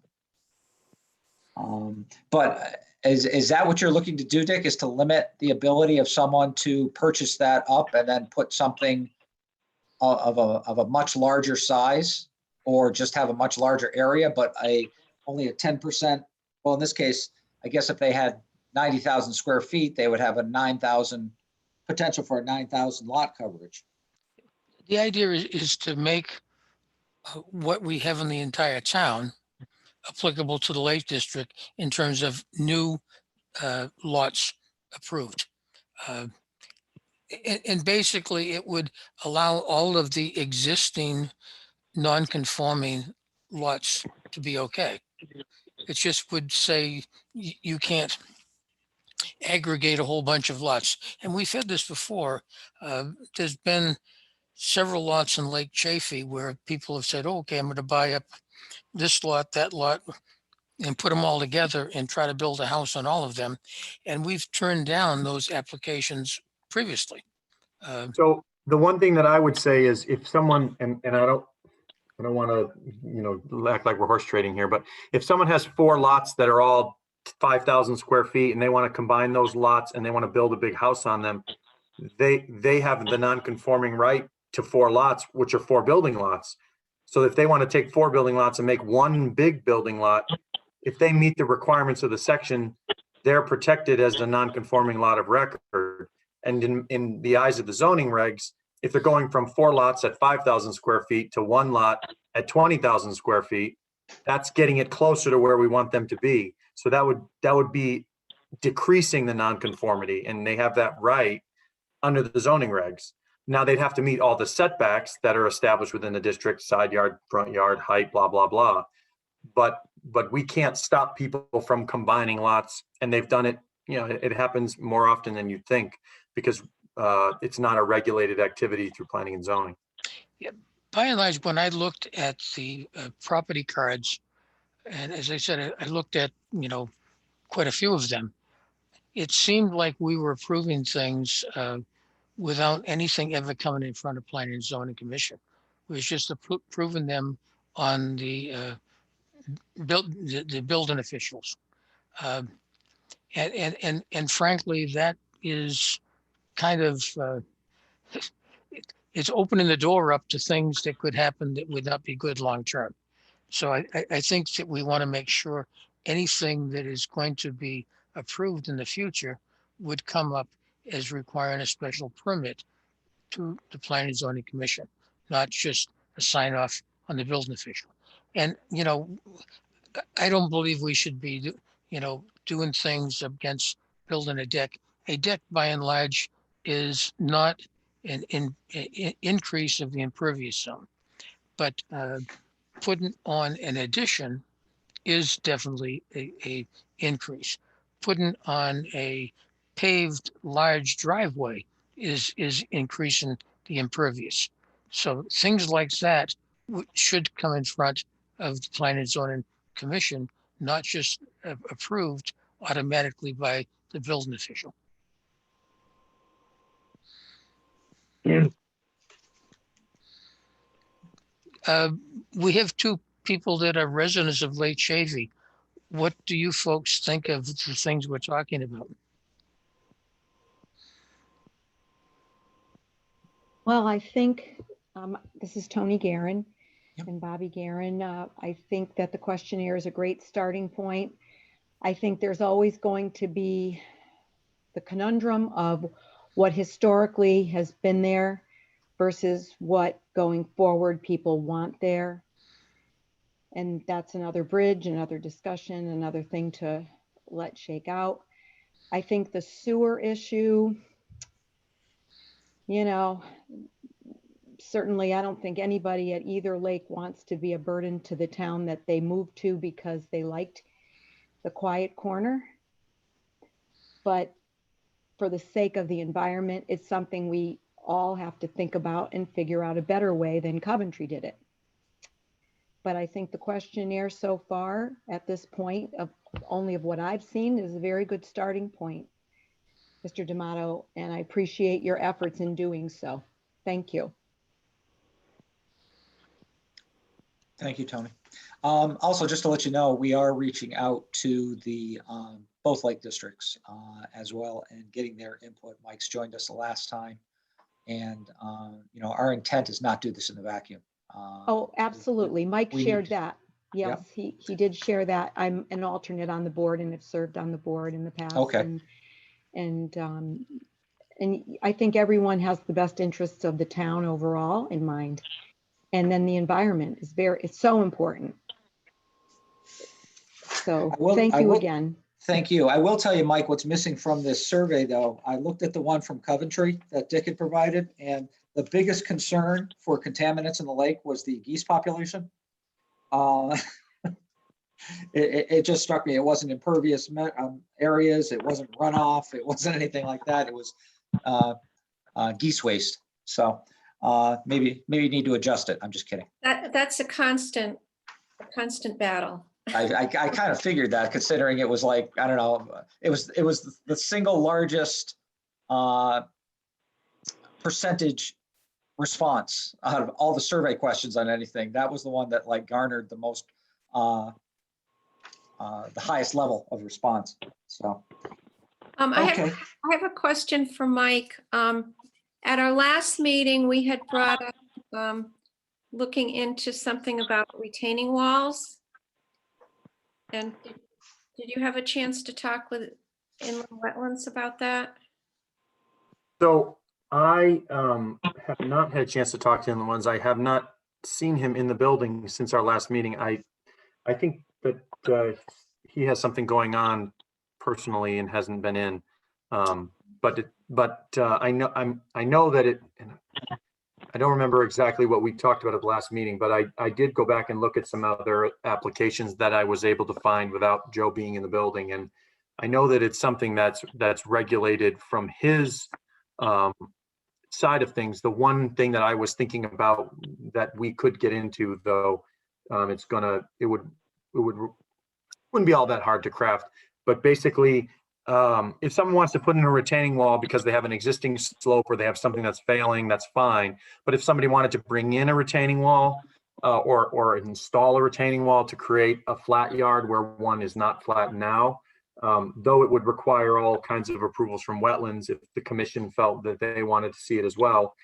But is that what you're looking to do, Dick, is to limit the ability of someone to purchase that up and then put something of a much larger size, or just have a much larger area, but only a 10%? Well, in this case, I guess if they had 90,000 square feet, they would have a 9,000 potential for a 9,000 lot coverage. The idea is to make what we have in the entire town applicable to the Lake District in terms of new lots approved. And basically, it would allow all of the existing non-conforming lots to be okay. It just would say you can't aggregate a whole bunch of lots. And we've had this before. There's been several lots in Lake Chaffee where people have said, oh, okay, I'm going to buy up this lot, that lot, and put them all together and try to build a house on all of them. And we've turned down those applications previously. So the one thing that I would say is if someone, and I don't want to, act like we're horse trading here, but if someone has 4 lots that are all 5,000 square feet and they want to combine those lots and they want to build a big house on them, they have the non-conforming right to 4 lots, which are 4 building lots. So if they want to take 4 building lots and make one big building lot, if they meet the requirements of the section, they're protected as a non-conforming lot of record. And in the eyes of the zoning regs, if they're going from 4 lots at 5,000 square feet to 1 lot at 20,000 square feet, that's getting it closer to where we want them to be. So that would be decreasing the nonconformity, and they have that right under the zoning regs. Now they'd have to meet all the setbacks that are established within the district, side yard, front yard, height, blah, blah, blah. But we can't stop people from combining lots, and they've done it. It happens more often than you'd think because it's not a regulated activity through planning and zoning. Yeah, by and large, when I looked at the property cards, and as I said, I looked at, quite a few of them, it seemed like we were approving things without anything ever coming in front of Planning and Zoning Commission. It was just approving them on the building officials. And frankly, that is kind of, it's opening the door up to things that could happen that would not be good long-term. So I think that we want to make sure anything that is going to be approved in the future would come up as requiring a special permit to the Planning and Zoning Commission, not just a sign off on the building official. And, I don't believe we should be, doing things against building a deck. A deck, by and large, is not an increase of the impervious zone, but putting on an addition is definitely a increase. Putting on a paved large driveway is increasing the impervious. So things like that should come in front of the Planning and Zoning Commission, not just approved automatically by the building official. We have 2 people that are residents of Lake Chaffee. What do you folks think of the things we're talking about? Well, I think this is Tony Guerin. Yep. And Bobby Guerin. I think that the questionnaire is a great starting point. I think there's always going to be the conundrum of what historically has been there versus what going forward people want there. And that's another bridge, another discussion, another thing to let shake out. I think the sewer issue, certainly I don't think anybody at either lake wants to be a burden to the town that they moved to because they liked the quiet corner. But for the sake of the environment, it's something we all have to think about and figure out a better way than Coventry did it. But I think the questionnaire so far at this point of what I've seen is a very good starting point, Mr. D'Amato, and I appreciate your efforts in doing so. Thank you. Thank you, Tony. Also, just to let you know, we are reaching out to the both lake districts as well and getting their input. Mike's joined us the last time. And, our intent is not do this in a vacuum. Oh, absolutely. Mike we shared need- that. Yes, he did share that. I'm an alternate on the board and have served on the board in the past. Okay. And I think everyone has the best interests of the town overall in mind. And then the environment is it's so important. So thank you again. Thank you. I will tell you, Mike, what's missing from this survey, though. I looked at the one from Coventry that Dick had provided, and the biggest concern for contaminants in the lake was the geese population. Uh, it just struck me, it wasn't impervious areas, it wasn't runoff, it wasn't anything like that. It was geese waste. So maybe you need to adjust it. I'm just kidding. That's a constant battle. I kind of figured that, considering it was like, I don't know, it was the single largest percentage response out of all the survey questions on anything. That was the one that like garnered the most, the highest level of response. So, okay. I have a question for Mike. At our last meeting, we had brought up looking into something about retaining walls. And did you have a chance to talk with inland wetlands about that? So I have not had a chance to talk to him. The ones I have not seen him in the building since our last meeting. I think that he has something going on personally and hasn't been in. But I know that it. And I don't remember exactly what we talked about at the last meeting, but I did go back and look at some other applications that I was able to find without Joe being in the building, and I know that it's something that's regulated from his side of things. The one thing that I was thinking about that we could get into, though, it wouldn't be all that hard to craft, but basically, if someone wants to put in a retaining wall because they have an existing slope or they have something that's failing, that's fine. But if somebody wanted to bring in a retaining wall or install a retaining wall to create a flat yard where one is not flat now, though it would require all kinds of approvals from wetlands, if the commission felt that they wanted to see it as well,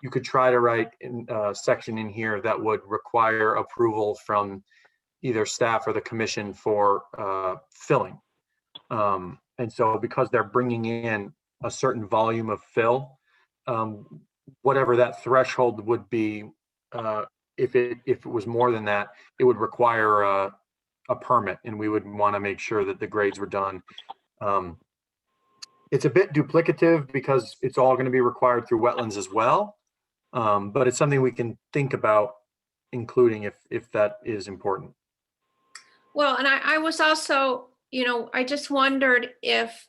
you could try to write a section in here that would require approval from either staff or the commission for filling. And so because they're bringing in a certain volume of fill, whatever that threshold would be, if it was more than that, it would require a permit, and we would want to make sure that the grades were done. It's a bit duplicative because it's all going to be required through wetlands as well, but it's something we can think about including if that is important. Well, and I was also, I just wondered if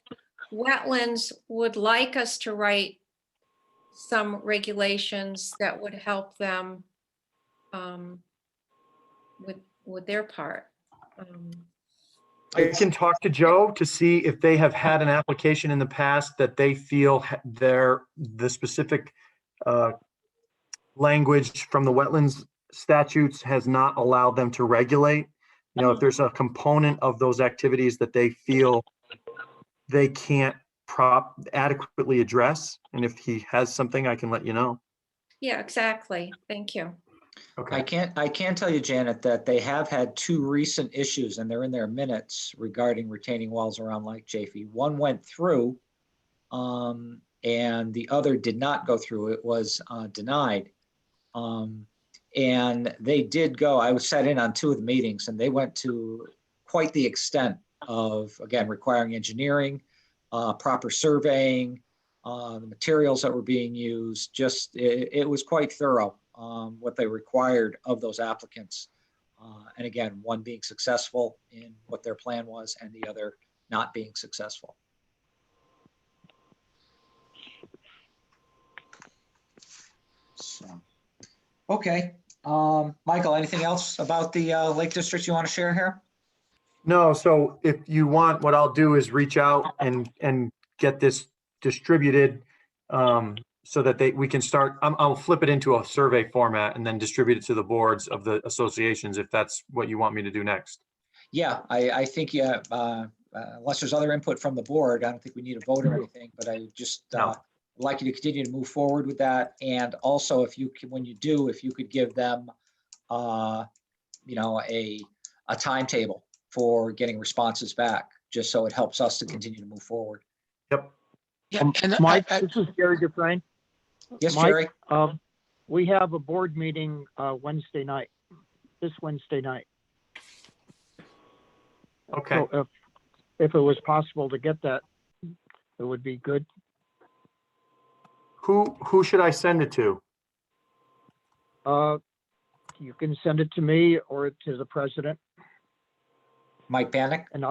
wetlands would like us to write some regulations that would help them with their part. I can talk to Joe to see if they have had an application in the past that they feel the specific language from the wetlands statutes has not allowed them to regulate. If there's a component of those activities that they feel they can't adequately address, and if he has something, I can let you know. Yeah, exactly. Thank you. Okay. I can tell you, Janet, that they have had two recent issues, and they're in their minutes, regarding retaining walls around Lake Chaffee. One went through, and the other did not go through. It was denied. And they did go, I was sat in on two of the meetings, and they went to quite the extent of, again, requiring engineering, proper surveying, the materials that were being used. Just, it was quite thorough, what they required of those applicants. And again, one being successful in what their plan was and the other not being successful. So, okay. Michael, anything else about the Lake District you want to share here? No, so if you want, what I'll do is reach out and get this distributed so that we can start. I'll flip it into a survey format and then distribute it to the boards of the associations, if that's what you want me to do next. Yeah, I think, yeah, unless there's other input from the board, I don't think we need a vote or anything, but I just like you to continue to move forward with that. And also, if you can, when you do, if you could give them, a timetable for getting responses back, just so it helps us to continue to move forward. Yep. Yeah, and Mike, this is Gary Dufresne. Yes, Mike, Jerry? we have a board meeting Wednesday night, this Wednesday night. Okay. So if it was possible to get that, it would be good. Who should I send it to? You can send it to me or to the president Mike Panic? and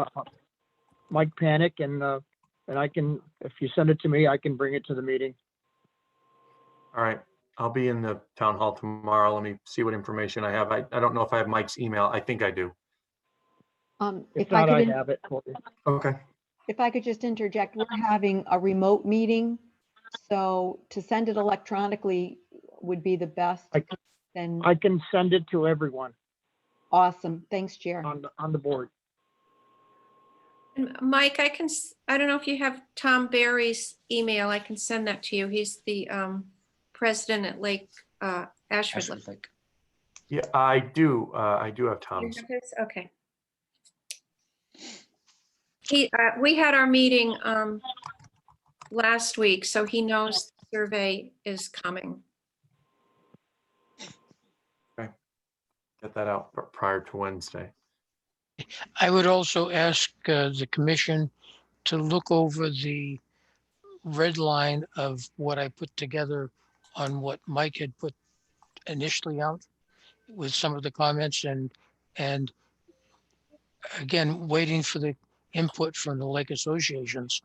Mike Panic, and I can, if you send it to me, I can bring it to the meeting. All right, I'll be in the town hall tomorrow. Let me see what information I have. I don't know if I have Mike's email. I think I do. If If I not, I could, have it for you. Okay. if I could just interject, we're having a remote meeting. So to send it electronically would be the best. Then I can send it to everyone awesome. Thanks, Chair. on the board. And Mike, I don't know if you have Tom Barry's email. I can send that to you. He's the president at Lake Ashford. Ashford Lake. Yeah, I do. I do have You Tom's. have his? Okay. We had our meeting last week, so he knows the survey is coming. Get that out prior to Wednesday. I would also ask the commission to look over the red line of what I put together on what Mike had put initially out with some of the comments and again, waiting for the input from the lake associations,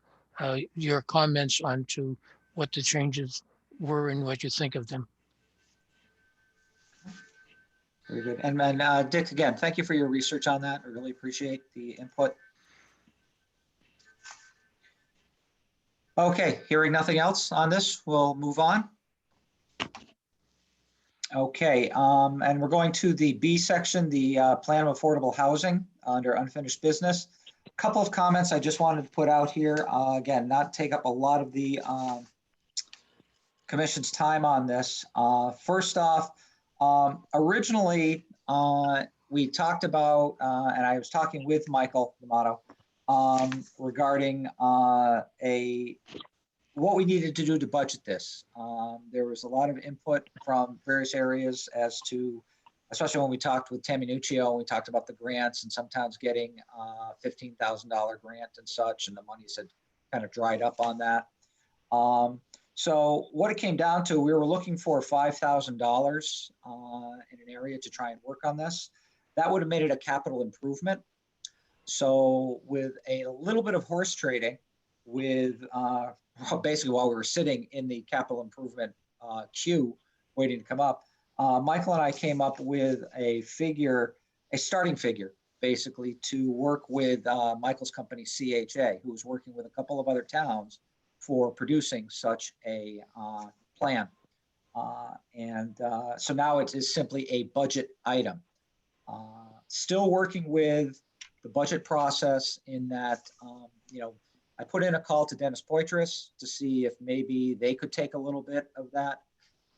your comments onto what the changes were and what you think of them. Very good. And Dick, again, thank you for your research on that. I really appreciate the input. Okay, hearing nothing else on this, we'll move on. Okay, and we're going to the B section, the plan of affordable housing under unfinished business. A couple of comments I just wanted to put out here. Again, not take up a lot of the commission's time on this. First off, originally we talked about, and I was talking with Michael D'Amato regarding what we needed to do to budget this. There was a lot of input from various areas as to, especially when we talked with Tammy Nuccio, we talked about the grants and sometimes getting $15,000 grant and such, and the monies had kind of dried up on that. So what it came down to, we were looking for $5,000 in an area to try and work on this. That would have made it a capital improvement. So with a little bit of horse trading with basically while we were sitting in the capital improvement queue waiting to come up, Michael and I came up with a figure, a starting figure, basically to work with Michael's company, CHA, who was working with a couple of other towns for producing such a plan. So now it is simply a budget item. Still working with the budget process in that, I put in a call to Dennis Poitras to see if maybe they could take a little bit of that.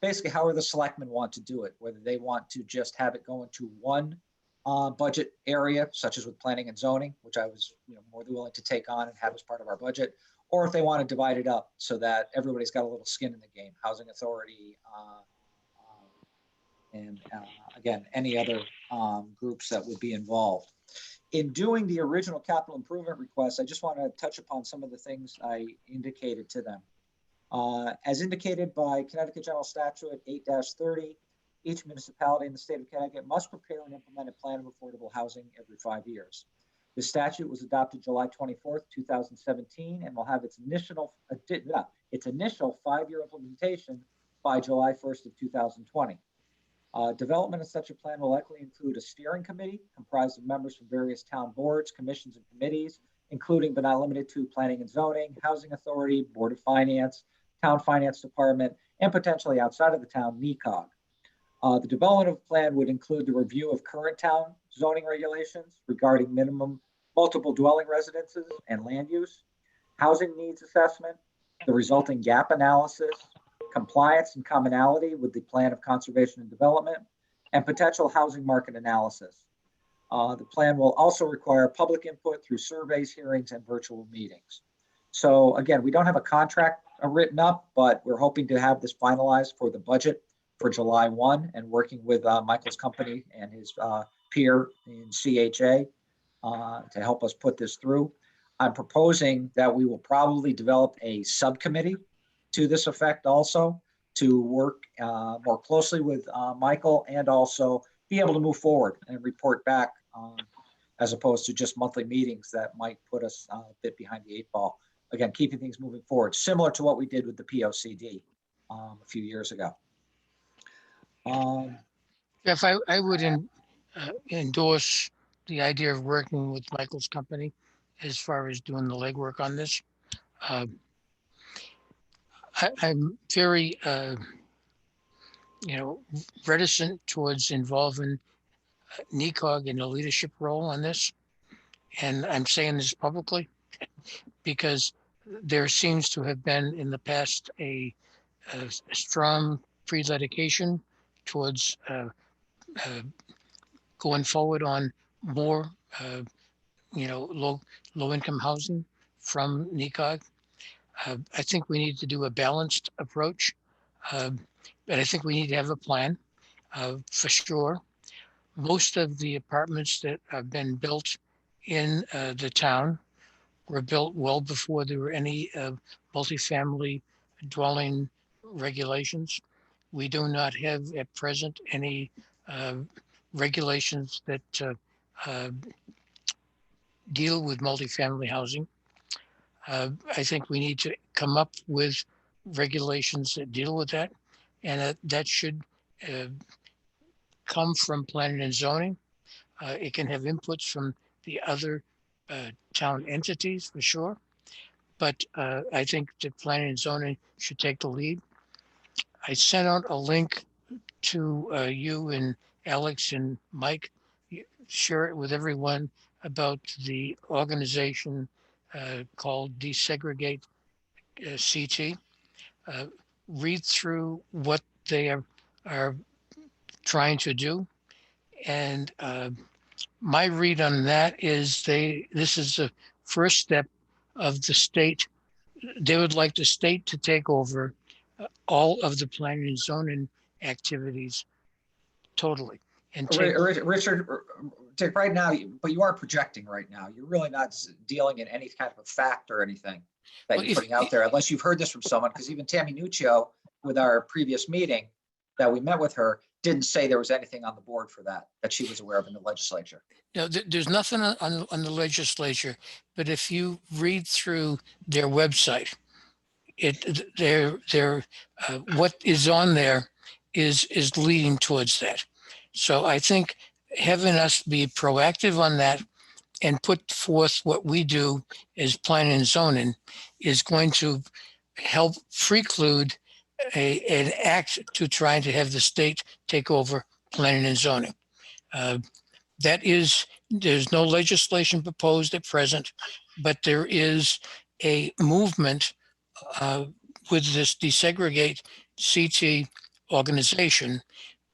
Basically, however the selectmen want to do it, whether they want to just have it go into one budget area, such as with planning and zoning, which I was more than willing to take on and have as part of our budget, or if they want to divide it up so that everybody's got a little skin in the game, housing authority, and again, any other groups that would be involved. In doing the original capital improvement request, I just want to touch upon some of the things I indicated to them. As indicated by Connecticut General Statute 8-30, each municipality in the state of Connecticut must prepare and implement a plan of affordable housing every 5 years. The statute was adopted July 24th, 2017, and will have its initial 5-year implementation by July 1st of 2020. Development of such a plan will likely include a steering committee comprised of members from various town boards, commissions, and committees, including but not limited to planning and zoning, housing authority, board of finance, town finance department, and potentially outside of the town, NECOG. The development of a plan would include the review of current town zoning regulations regarding minimum multiple dwelling residences and land use, housing needs assessment, the resulting gap analysis, compliance and commonality with the plan of conservation and development, and potential housing market analysis. The plan will also require public input through surveys, hearings, and virtual meetings. So again, we don't have a contract written up, but we're hoping to have this finalized for the budget for July 1 and working with Michael's company and his peer in CHA to help us put this through. I'm proposing that we will probably develop a subcommittee to this effect also to work more closely with Michael and also be able to move forward and report back as opposed to just monthly meetings that might put us a bit behind the 8 ball. Again, keeping things moving forward, similar to what we did with the POCD a few years ago. Jeff, I would endorse the idea of working with Michael's company as far as doing the legwork on this. I'm very, reticent towards involving NECOG in a leadership role on this. And I'm saying this publicly because there seems to have been in the past a strong pre-litigation towards going forward on more, low income housing from NECOG. I think we need to do a balanced approach, but I think we need to have a plan for sure. Most of the apartments that have been built in the town were built well before there were any multifamily dwelling regulations. We do not have at present any regulations that deal with multifamily housing. I think we need to come up with regulations that deal with that, and that should come from planning and zoning. It can have inputs from the other town entities for sure, but I think that planning and zoning should take the lead. I sent out a link to you and Alex and Mike. Share it with everyone about the organization called Desegregate CT. Read through what they are trying to do. And my read on that is this is the first step of the state. They would like the state to take over all of the planning and zoning activities totally. And Richard, Dick, right now, but you are projecting right now. You're really not dealing in any kind of a fact or anything that you're putting out there, unless you've heard this from someone, because even Tammy Nuccio, with our previous meeting that we met with her, didn't say there was anything on the board for that she was aware of in the legislature. No, there's nothing on the legislature, but if you read through their website, what is on there is leading towards that. So I think having us be proactive on that and put forth what we do as planning and zoning is going to help preclude an act to trying to have the state take over planning and zoning. There's no legislation proposed at present, but there is a movement with this Desegregate CT organization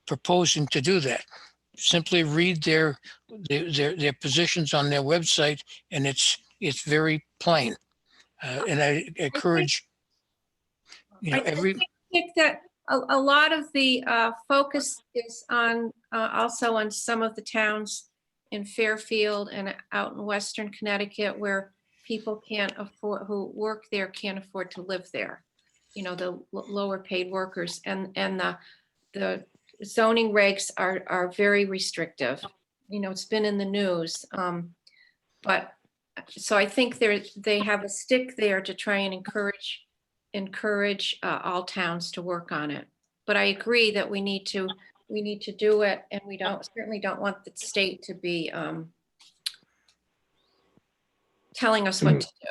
proposing to do that. Simply read their positions on their website, and it's very plain. And I encourage, I think that a lot of the focus is on also on some of the towns in Fairfield and out in Western Connecticut where people can't afford, who work there can't afford to live there. The lower paid workers, and the zoning regs are very restrictive. It's been in the news. But so I think they have a stick there to try and encourage all towns to work on it. But I agree that we need to do it, and we certainly don't want the state to be telling us what to do.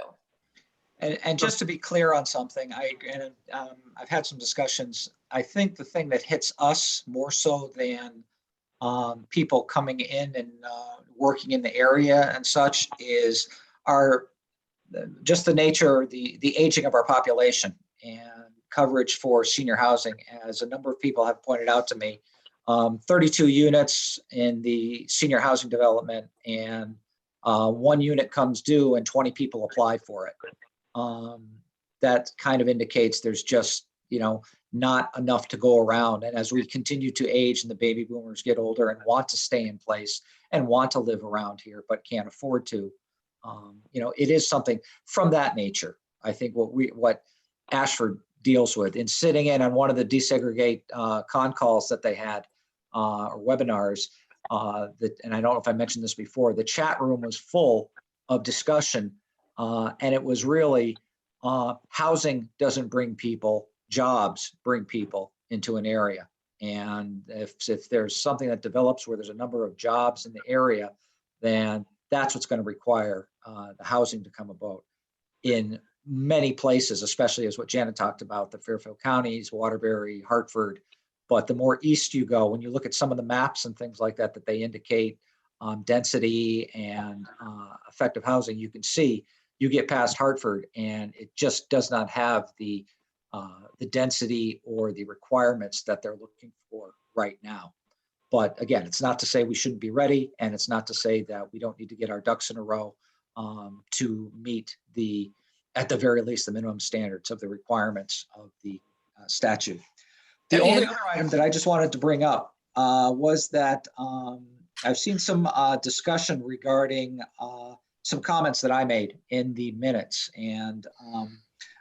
And just to be clear on something, I've had some discussions. I think the thing that hits us more so than people coming in and working in the area and such is just the nature, the aging of our population and coverage for senior housing. As a number of people have pointed out to me, 32 units in the senior housing development, and 1 unit comes due and 20 people apply for it. That kind of indicates there's just, not enough to go around. And as we continue to age and the baby boomers get older and want to stay in place and want to live around here, but can't afford to, it is something from that nature. I think what Ashford deals with. In sitting in on one of the desegregate con calls that they had, or webinars, and I don't know if I mentioned this before, the chat room was full of discussion, and it was really housing doesn't bring people, jobs bring people into an area. And if there's something that develops where there's a number of jobs in the area, then that's what's going to require the housing to come about in many places, especially as what Janet talked about, the Fairfield counties, Waterbury, Hartford. But the more east you go, when you look at some of the maps and things like that, that they indicate density and effective housing, you can see you get past Hartford and it just does not have the density or the requirements that they're looking for right now. But again, it's not to say we shouldn't be ready, and it's not to say that we don't need to get our ducks in a row to meet at the very least, the minimum standards of the requirements of the statute. The only other item that I just wanted to bring up was that I've seen some discussion regarding some comments that I made in the minutes, and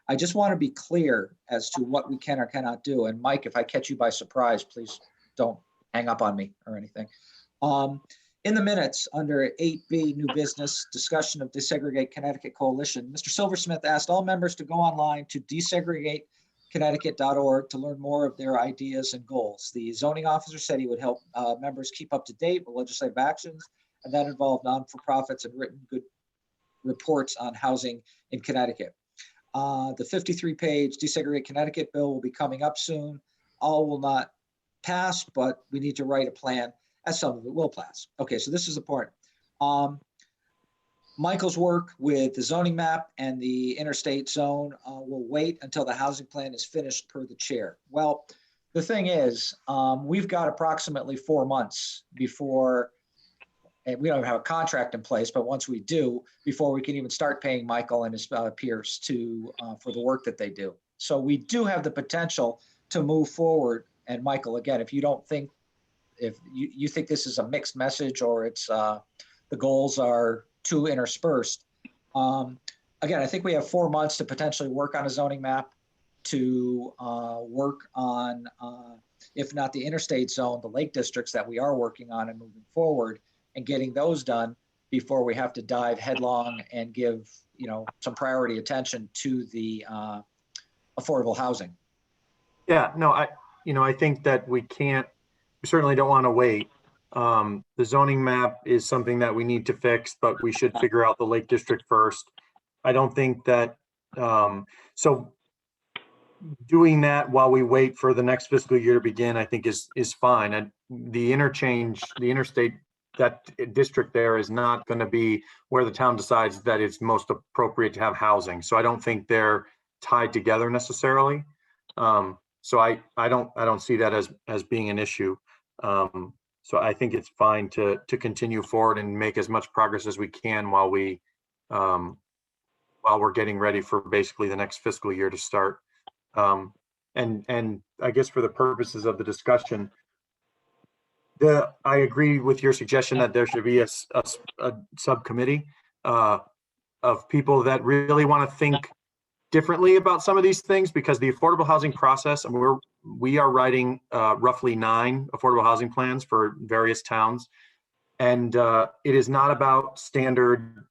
I just want to be clear as to what we can or cannot do. And Mike, if I catch you by surprise, please don't hang up on me or anything. In the minutes under 8B, new business, discussion of Desegregate Connecticut Coalition, Mr. Silversmith asked all members to go online to desegregateconnecticut.org to learn more of their ideas and goals. The zoning officer said he would help members keep up to date with legislative actions, and that involved non-for-profits and written good reports on housing in Connecticut. The 53-page Desegregate Connecticut bill will be coming up soon. All will not pass, but we need to write a plan, as some of it will pass. Okay, so this is important. Michael's work with the zoning map and the interstate zone will wait until the housing plan is finished per the chair. Well, the thing is, we've got approximately 4 months before, and we don't have a contract in place, but once we do, before we can even start paying Michael and his peers for the work that they do. So we do have the potential to move forward. And Michael, again, if you don't think, if you think this is a mixed message or it's the goals are too interspersed, again, I think we have 4 months to potentially work on a zoning map, to work on, if not the interstate zone, the lake districts that we are working on and moving forward, and getting those done before we have to dive headlong and give, some priority attention to the affordable housing. Yeah, no, I think that we certainly don't want to wait. The zoning map is something that we need to fix, but we should figure out the Lake District first. I don't think that, so doing that while we wait for the next fiscal year to begin, I think is fine. And the interstate, that district there is not going to be where the town decides that it's most appropriate to have housing. So I don't think they're tied together necessarily. So I don't see that as being an issue. So I think it's fine to continue forward and make as much progress as we can while we're getting ready for basically the next fiscal year to start. And I guess for the purposes of the discussion, I agree with your suggestion that there should be a subcommittee of people that really want to think differently about some of these things, because the affordable housing process, and we are writing roughly 9 affordable housing plans for various towns, and it is not about standard.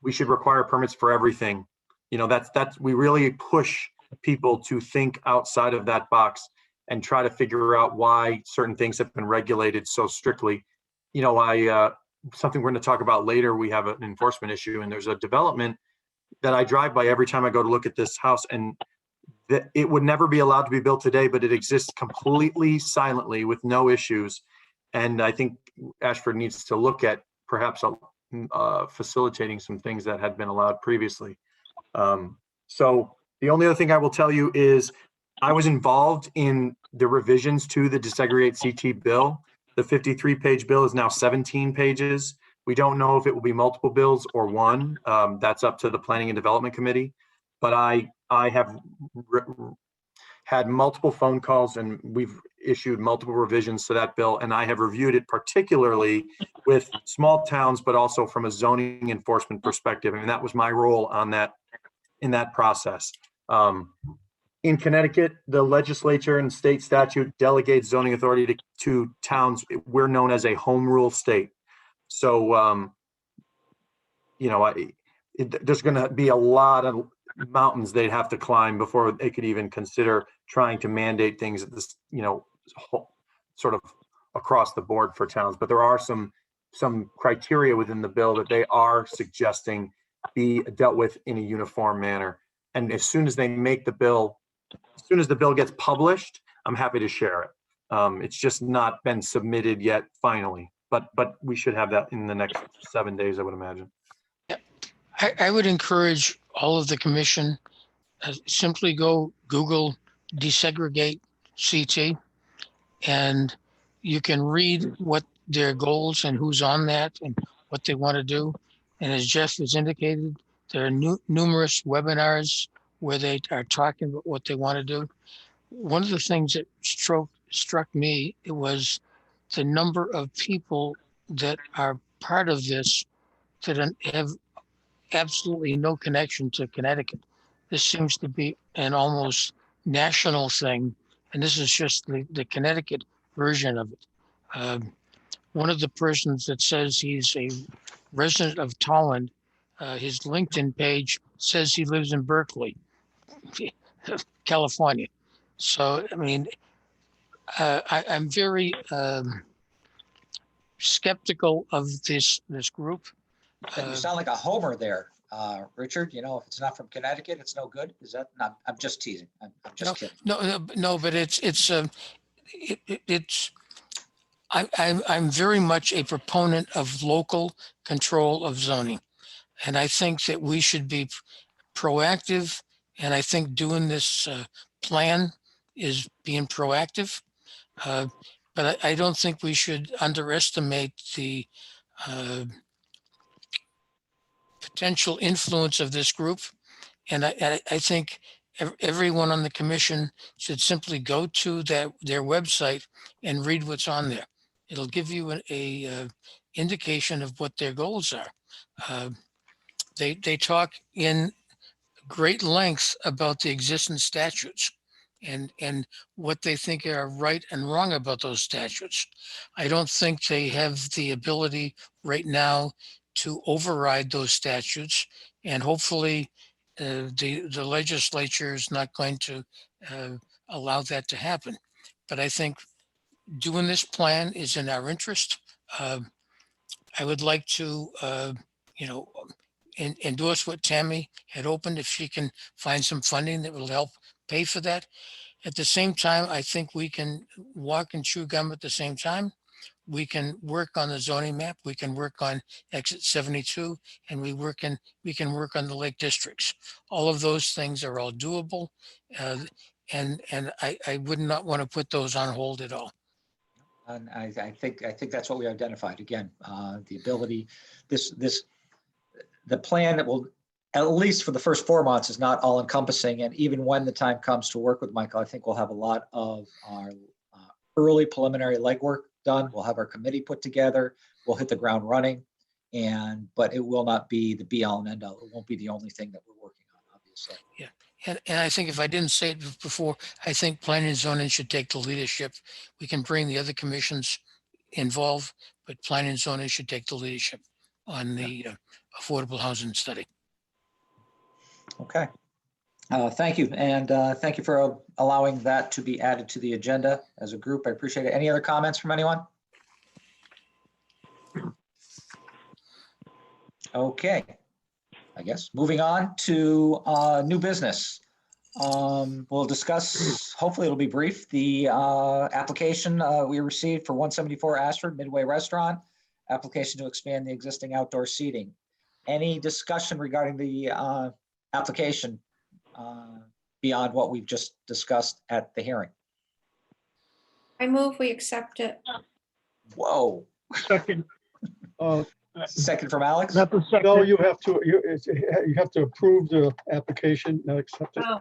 We should require permits for everything. That's we really push people to think outside of that box and try to figure out why certain things have been regulated so strictly. Something we're going to talk about later. We have an enforcement issue, and there's a development that I drive by every time I go to look at this house, and that it would never be allowed to be built today, but it exists completely silently with no issues. And I think Ashford needs to look at perhaps facilitating some things that had been allowed previously. So the only other thing I will tell you is I was involved in the revisions to the Desegregate CT bill. The 53-page bill is now 17 pages. We don't know if it will be multiple bills or one. That's up to the Planning and Development Committee. But I have had multiple phone calls, and we've issued multiple revisions to that bill. And I have reviewed it particularly with small towns, but also from a zoning enforcement perspective. I mean, that was my role on that, in that process. in Connecticut, the legislature and state statute delegates zoning authority to towns. We're known as a home rule state. So, you know, there's going to be a lot of mountains they'd have to climb before they could even consider trying to mandate things at this, you know, sort of across the board for towns. But there are some criteria within the bill that they are suggesting be dealt with in a uniform manner. And as soon as they make the bill, as soon as the bill gets published, I'm happy to share it. It's just not been submitted yet finally, but we should have that in the next 7 days, I would imagine. I would encourage all of the commission, simply go Google desegregate CT, and you can read what their goals and who's on that and what they want to do. And as Jeff has indicated, there are numerous webinars where they are talking about what they want to do. One of the things that struck me, it was the number of people that are part of this that have absolutely no connection to Connecticut. This seems to be an almost national thing, and this is just the Connecticut version of it. One of the persons that says he's a resident of Tolland, his LinkedIn page says he lives in Berkeley, California. So, I mean, I'm very skeptical of this group. You sound like a homer there, Richard. You know, if it's not from Connecticut, it's no good. Is that not? I'm just teasing. I'm just kidding. No, but I'm very much a proponent of local control of zoning. And I think that we should be proactive. And I think doing this plan is being proactive. But I don't think we should underestimate the potential influence of this group. And I think everyone on the commission should simply go to their website and read what's on there. It'll give you a indication of what their goals are. They talk in great length about the existing statutes and what they think are right and wrong about those statutes. I don't think they have the ability right now to override those statutes, and hopefully the legislature is not going to allow that to happen. But I think doing this plan is in our interest. I would like to, endorse what Tammy had opened, if she can find some funding that will help pay for that. At the same time, I think we can walk and chew gum at the same time. We can work on the zoning map. We can work on exit 72, and we can work on the lake districts. All of those things are all doable. And I would not want to put those on hold at all. And I think that's what we identified. Again, the ability, the plan that will, at least for the first 4 months, is not all encompassing. And even when the time comes to work with Michael, I think we'll have a lot of our early preliminary legwork done. We'll have our committee put together. We'll hit the ground running, but it will not be the be all and end all. It won't be the only thing that we're working on, obviously. Yeah. And I think if I didn't say it before, I think planning and zoning should take the leadership. We can bring the other commissions involved, but planning and zoning should take the leadership on the affordable housing study. Okay. Thank you. And thank you for allowing that to be added to the agenda as a group. I appreciate it. Any other comments from anyone? Okay. I guess moving on to new business. We'll discuss, hopefully it'll be brief, the application we received for 174 Ashford Midway Restaurant, application to expand the existing outdoor seating. Any discussion regarding the application beyond what we've just discussed at the hearing? I move we accept it. Whoa. Second. Second from Alex? Not the second. No, you have to approve the application, not accept it. Oh,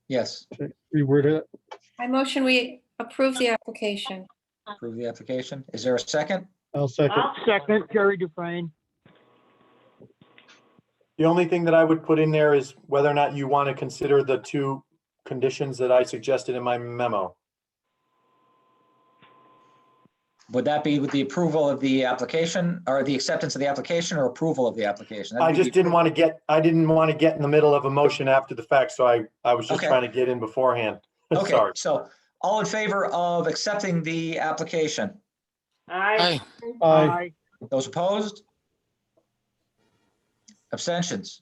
Yes. Reword it. I motion we approve the application. Approve the application. Is there a second? I'll second. I'll second, Jerry Dufresne. The only thing that I would put in there is whether or not you want to consider the two conditions that I suggested in my memo. Would that be with the approval of the application or the acceptance of the application or approval of the application? I That'd be just the didn't want to get, I didn't want to get in the middle of a motion after the fact, so I was just Okay. trying to get in beforehand. Okay, Sorry. so all in favor of accepting the application? Aye. Aye. Those opposed? Abstentions?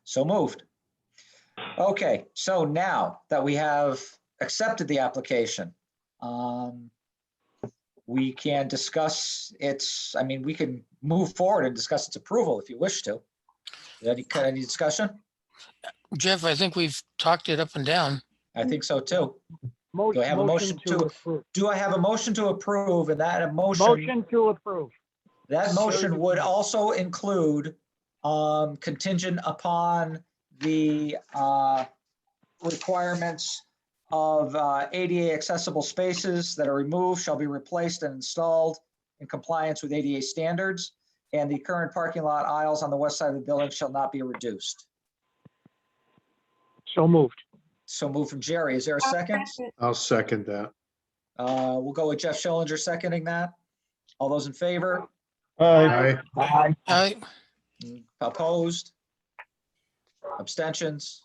So moved. Okay, so now that we have accepted the application, we can discuss its, I mean, we can move forward and discuss its approval if you wish to. Any discussion? Jeff, I think we've talked it up and down. I think so too. Mo- I have a motion to- approve. Do I have a motion to approve, and that emotion? Motion to approve. That motion would also include contingent upon the requirements of ADA accessible spaces that are removed shall be replaced and installed in compliance with ADA standards, and the current parking lot aisles on the west side of the building shall not be reduced. So moved. So moved from Jerry. Is there a second? I'll second that. We'll go with Jeff Schillinger seconding that. All those in favor? Aye. Aye. Aye. Aye. Opposed? Abstentions?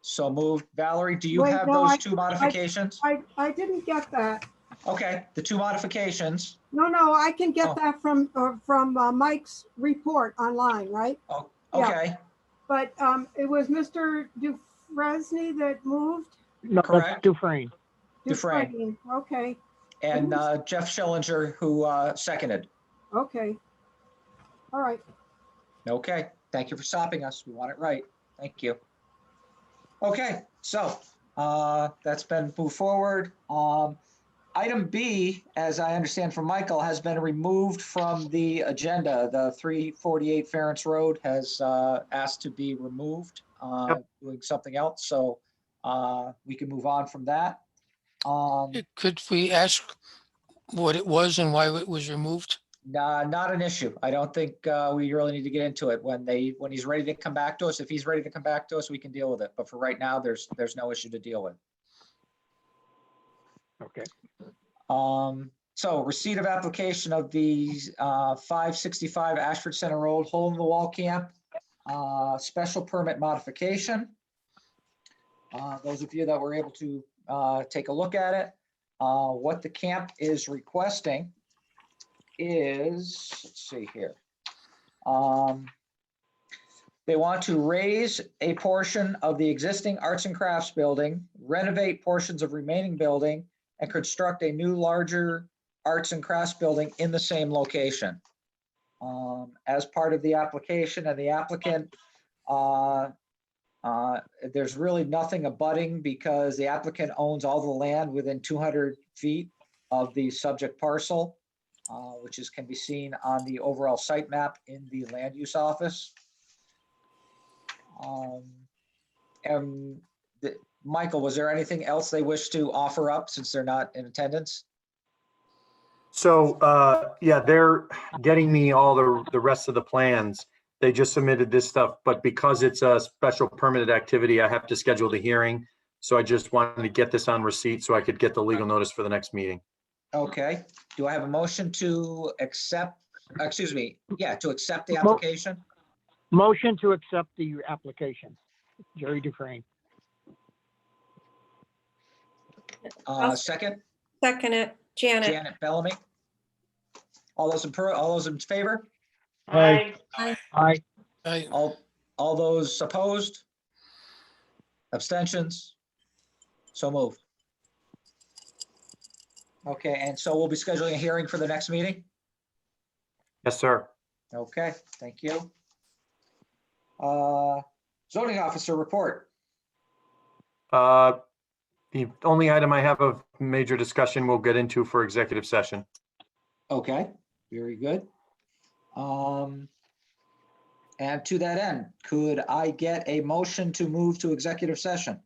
So moved. Valerie, do you Wait, have no, those I- two modifications? I didn't get that. Okay, the two modifications. No, I can Oh. get that from Mike's report online, right? Oh, Yeah. okay, But it was Mr. Dufresne that moved? No, that's Correct. Dufresne. Dufresne. Okay, and Jeff Schillinger, who seconded. okay. All right. Okay, thank you for stopping us. We want it right. Thank you. Okay, so that's been moved forward. Item B, as I understand from Michael, has been removed from the agenda. The 348 Ference Road has asked to be removed, doing something else. So we can move on from that. Could we ask what it was and why it was removed? Not an issue. I don't think we really need to get into it. When he's ready to come back to us, if he's ready to come back to us, we can deal with it. But for right now, there's no issue to deal with. Okay. So receipt of application of the 565 Ashford Center Road Hole in the Wall Camp, special permit modification. Those of you that were able to take a look at it, what the camp is requesting is, let's see here. They want to raise a portion of the existing arts and crafts building, renovate portions of remaining building, and construct a new larger arts and crafts building in the same location. As part of the application and the applicant, there's really nothing abutting because the applicant owns all the land within 200 feet of the subject parcel, which can be seen on the overall site map in the land use office. Michael, was there anything else they wish to offer up since they're not in attendance? So, yeah, they're getting me all the rest of the plans. They just submitted this stuff, but because it's a special permitted activity, I have to schedule the hearing. So I just wanted to get this on receipt so I could get the legal notice for the next meeting. Okay, do I have a motion to accept, to accept the application? Motion to accept the application. Jerry Dufresne. Second, Second it, Janet. Janet Bellamy. All those in favor? Aye. Aye. Aye. All those opposed? Abstentions? So moved. Okay, and so we'll be scheduling a hearing for the next meeting? Yes, sir. Okay, thank you. Zoning officer report. The only item I have of major discussion we'll get into for executive session. Okay, very good. And to that end, could I get a motion to move to executive session?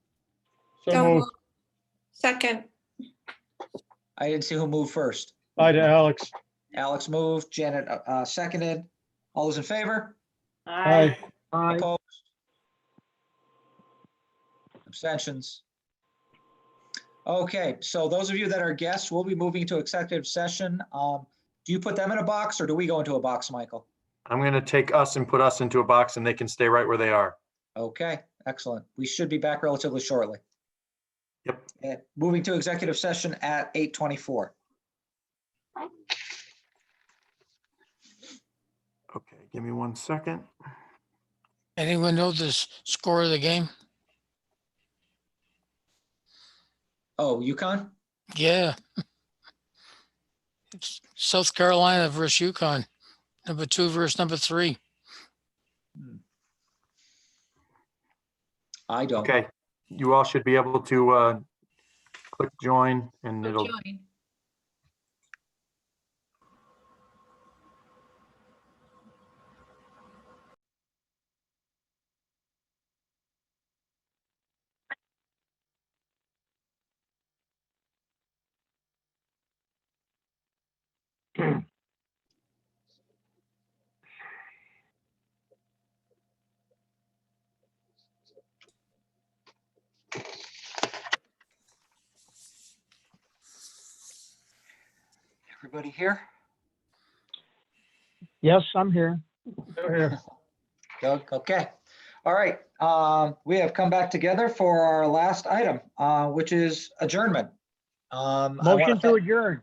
So So moved. moved. Second, I didn't see who moved first. Aye to Alex. Alex moved, Janet seconded. All those in favor? Aye. Aye. Opposed? Abstentions? Okay, so those of you that are guests, we'll be moving to executive session. Do you put them in a box or do we go into a box, Michael? I'm going to take us and put us into a box and they can stay right where they are. Okay, excellent. We should be back relatively shortly. Yep. Moving to executive session at 8:24. Okay, give me 1 second. Anyone know the score of the game? Oh, UConn? Yeah. It's South Carolina versus UConn, number 2 versus number 3. I don't. Okay, you all should be able to click join and it'll, Join. Everybody here? Yes, I'm here. Okay. All right. We have come back together for our last item, which is adjournment. Motion to adjourn.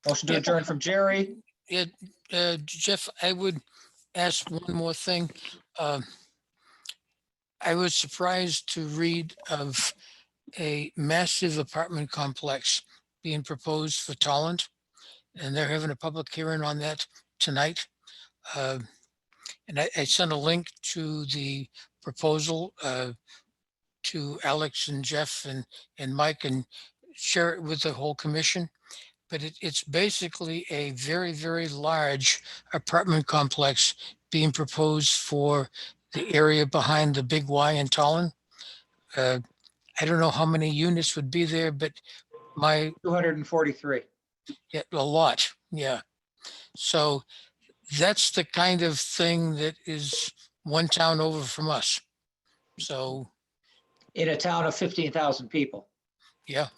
Motion to adjourn from Jerry. Yeah, Jeff, I would ask one more thing. I was surprised to read of a massive apartment complex being proposed for Tolland, and they're having a public hearing on that tonight. And I sent a link to the proposal to Alex and Jeff and Mike, and share it with the whole commission. But it's basically a very, very large apartment complex being proposed for the area behind the Big Y in Tolland. I don't know how many units would be there, but 243. yeah, a lot. Yeah. So that's the kind of thing that is one town over from us. So In a town of 15,000 people. yeah,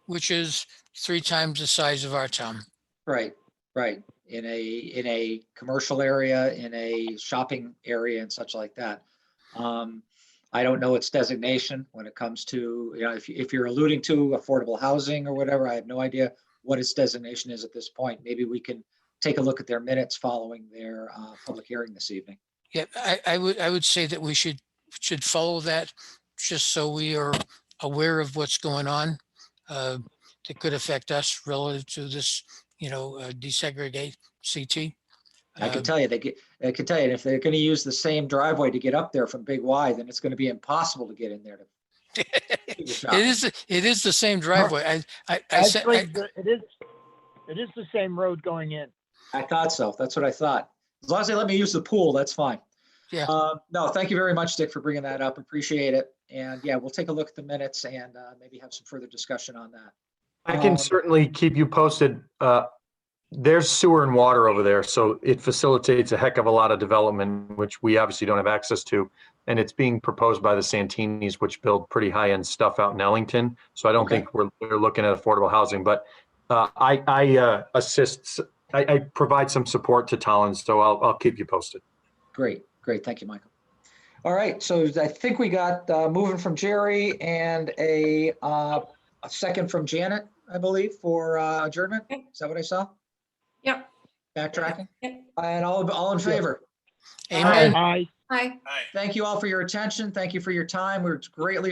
which is 3 times the size of our town. Right, right. In a commercial area, in a shopping area and such like that. I don't know its designation when it comes to, if you're alluding to affordable housing or whatever, I have no idea what its designation is at this point. Maybe we can take a look at their minutes following their public hearing this evening. Yeah, I would say that we should follow that, just so we are aware of what's going on that could affect us relative to this, desegregate CT. I can tell you, if they're going to use the same driveway to get up there from Big Y, then it's going to be impossible to get in there. It is the same driveway. Actually, it is the same road going in. I thought so. That's what I thought. As long as they let me use the pool, that's fine. Yeah. No, thank you very much, Dick, for bringing that up. Appreciate it. And yeah, we'll take a look at the minutes and maybe have some further discussion on that. I can certainly keep you posted. There's sewer and water over there, so it facilitates a heck of a lot of development, which we obviously don't have access to. And it's being proposed by the Santinis, which build pretty high-end stuff out in Ellington. So I don't think we're looking at affordable housing, but I provide some support to Tolland, so I'll keep you posted. Great. Thank you, Michael. All right, so I think we got moving from Jerry and a second from Janet, I believe, for adjournment. Is that what I saw? Yep. Backtracking? Yep. And all in favor? Amen. Aye. Hi. Thank you all for your attention. Thank you for your time. We're greatly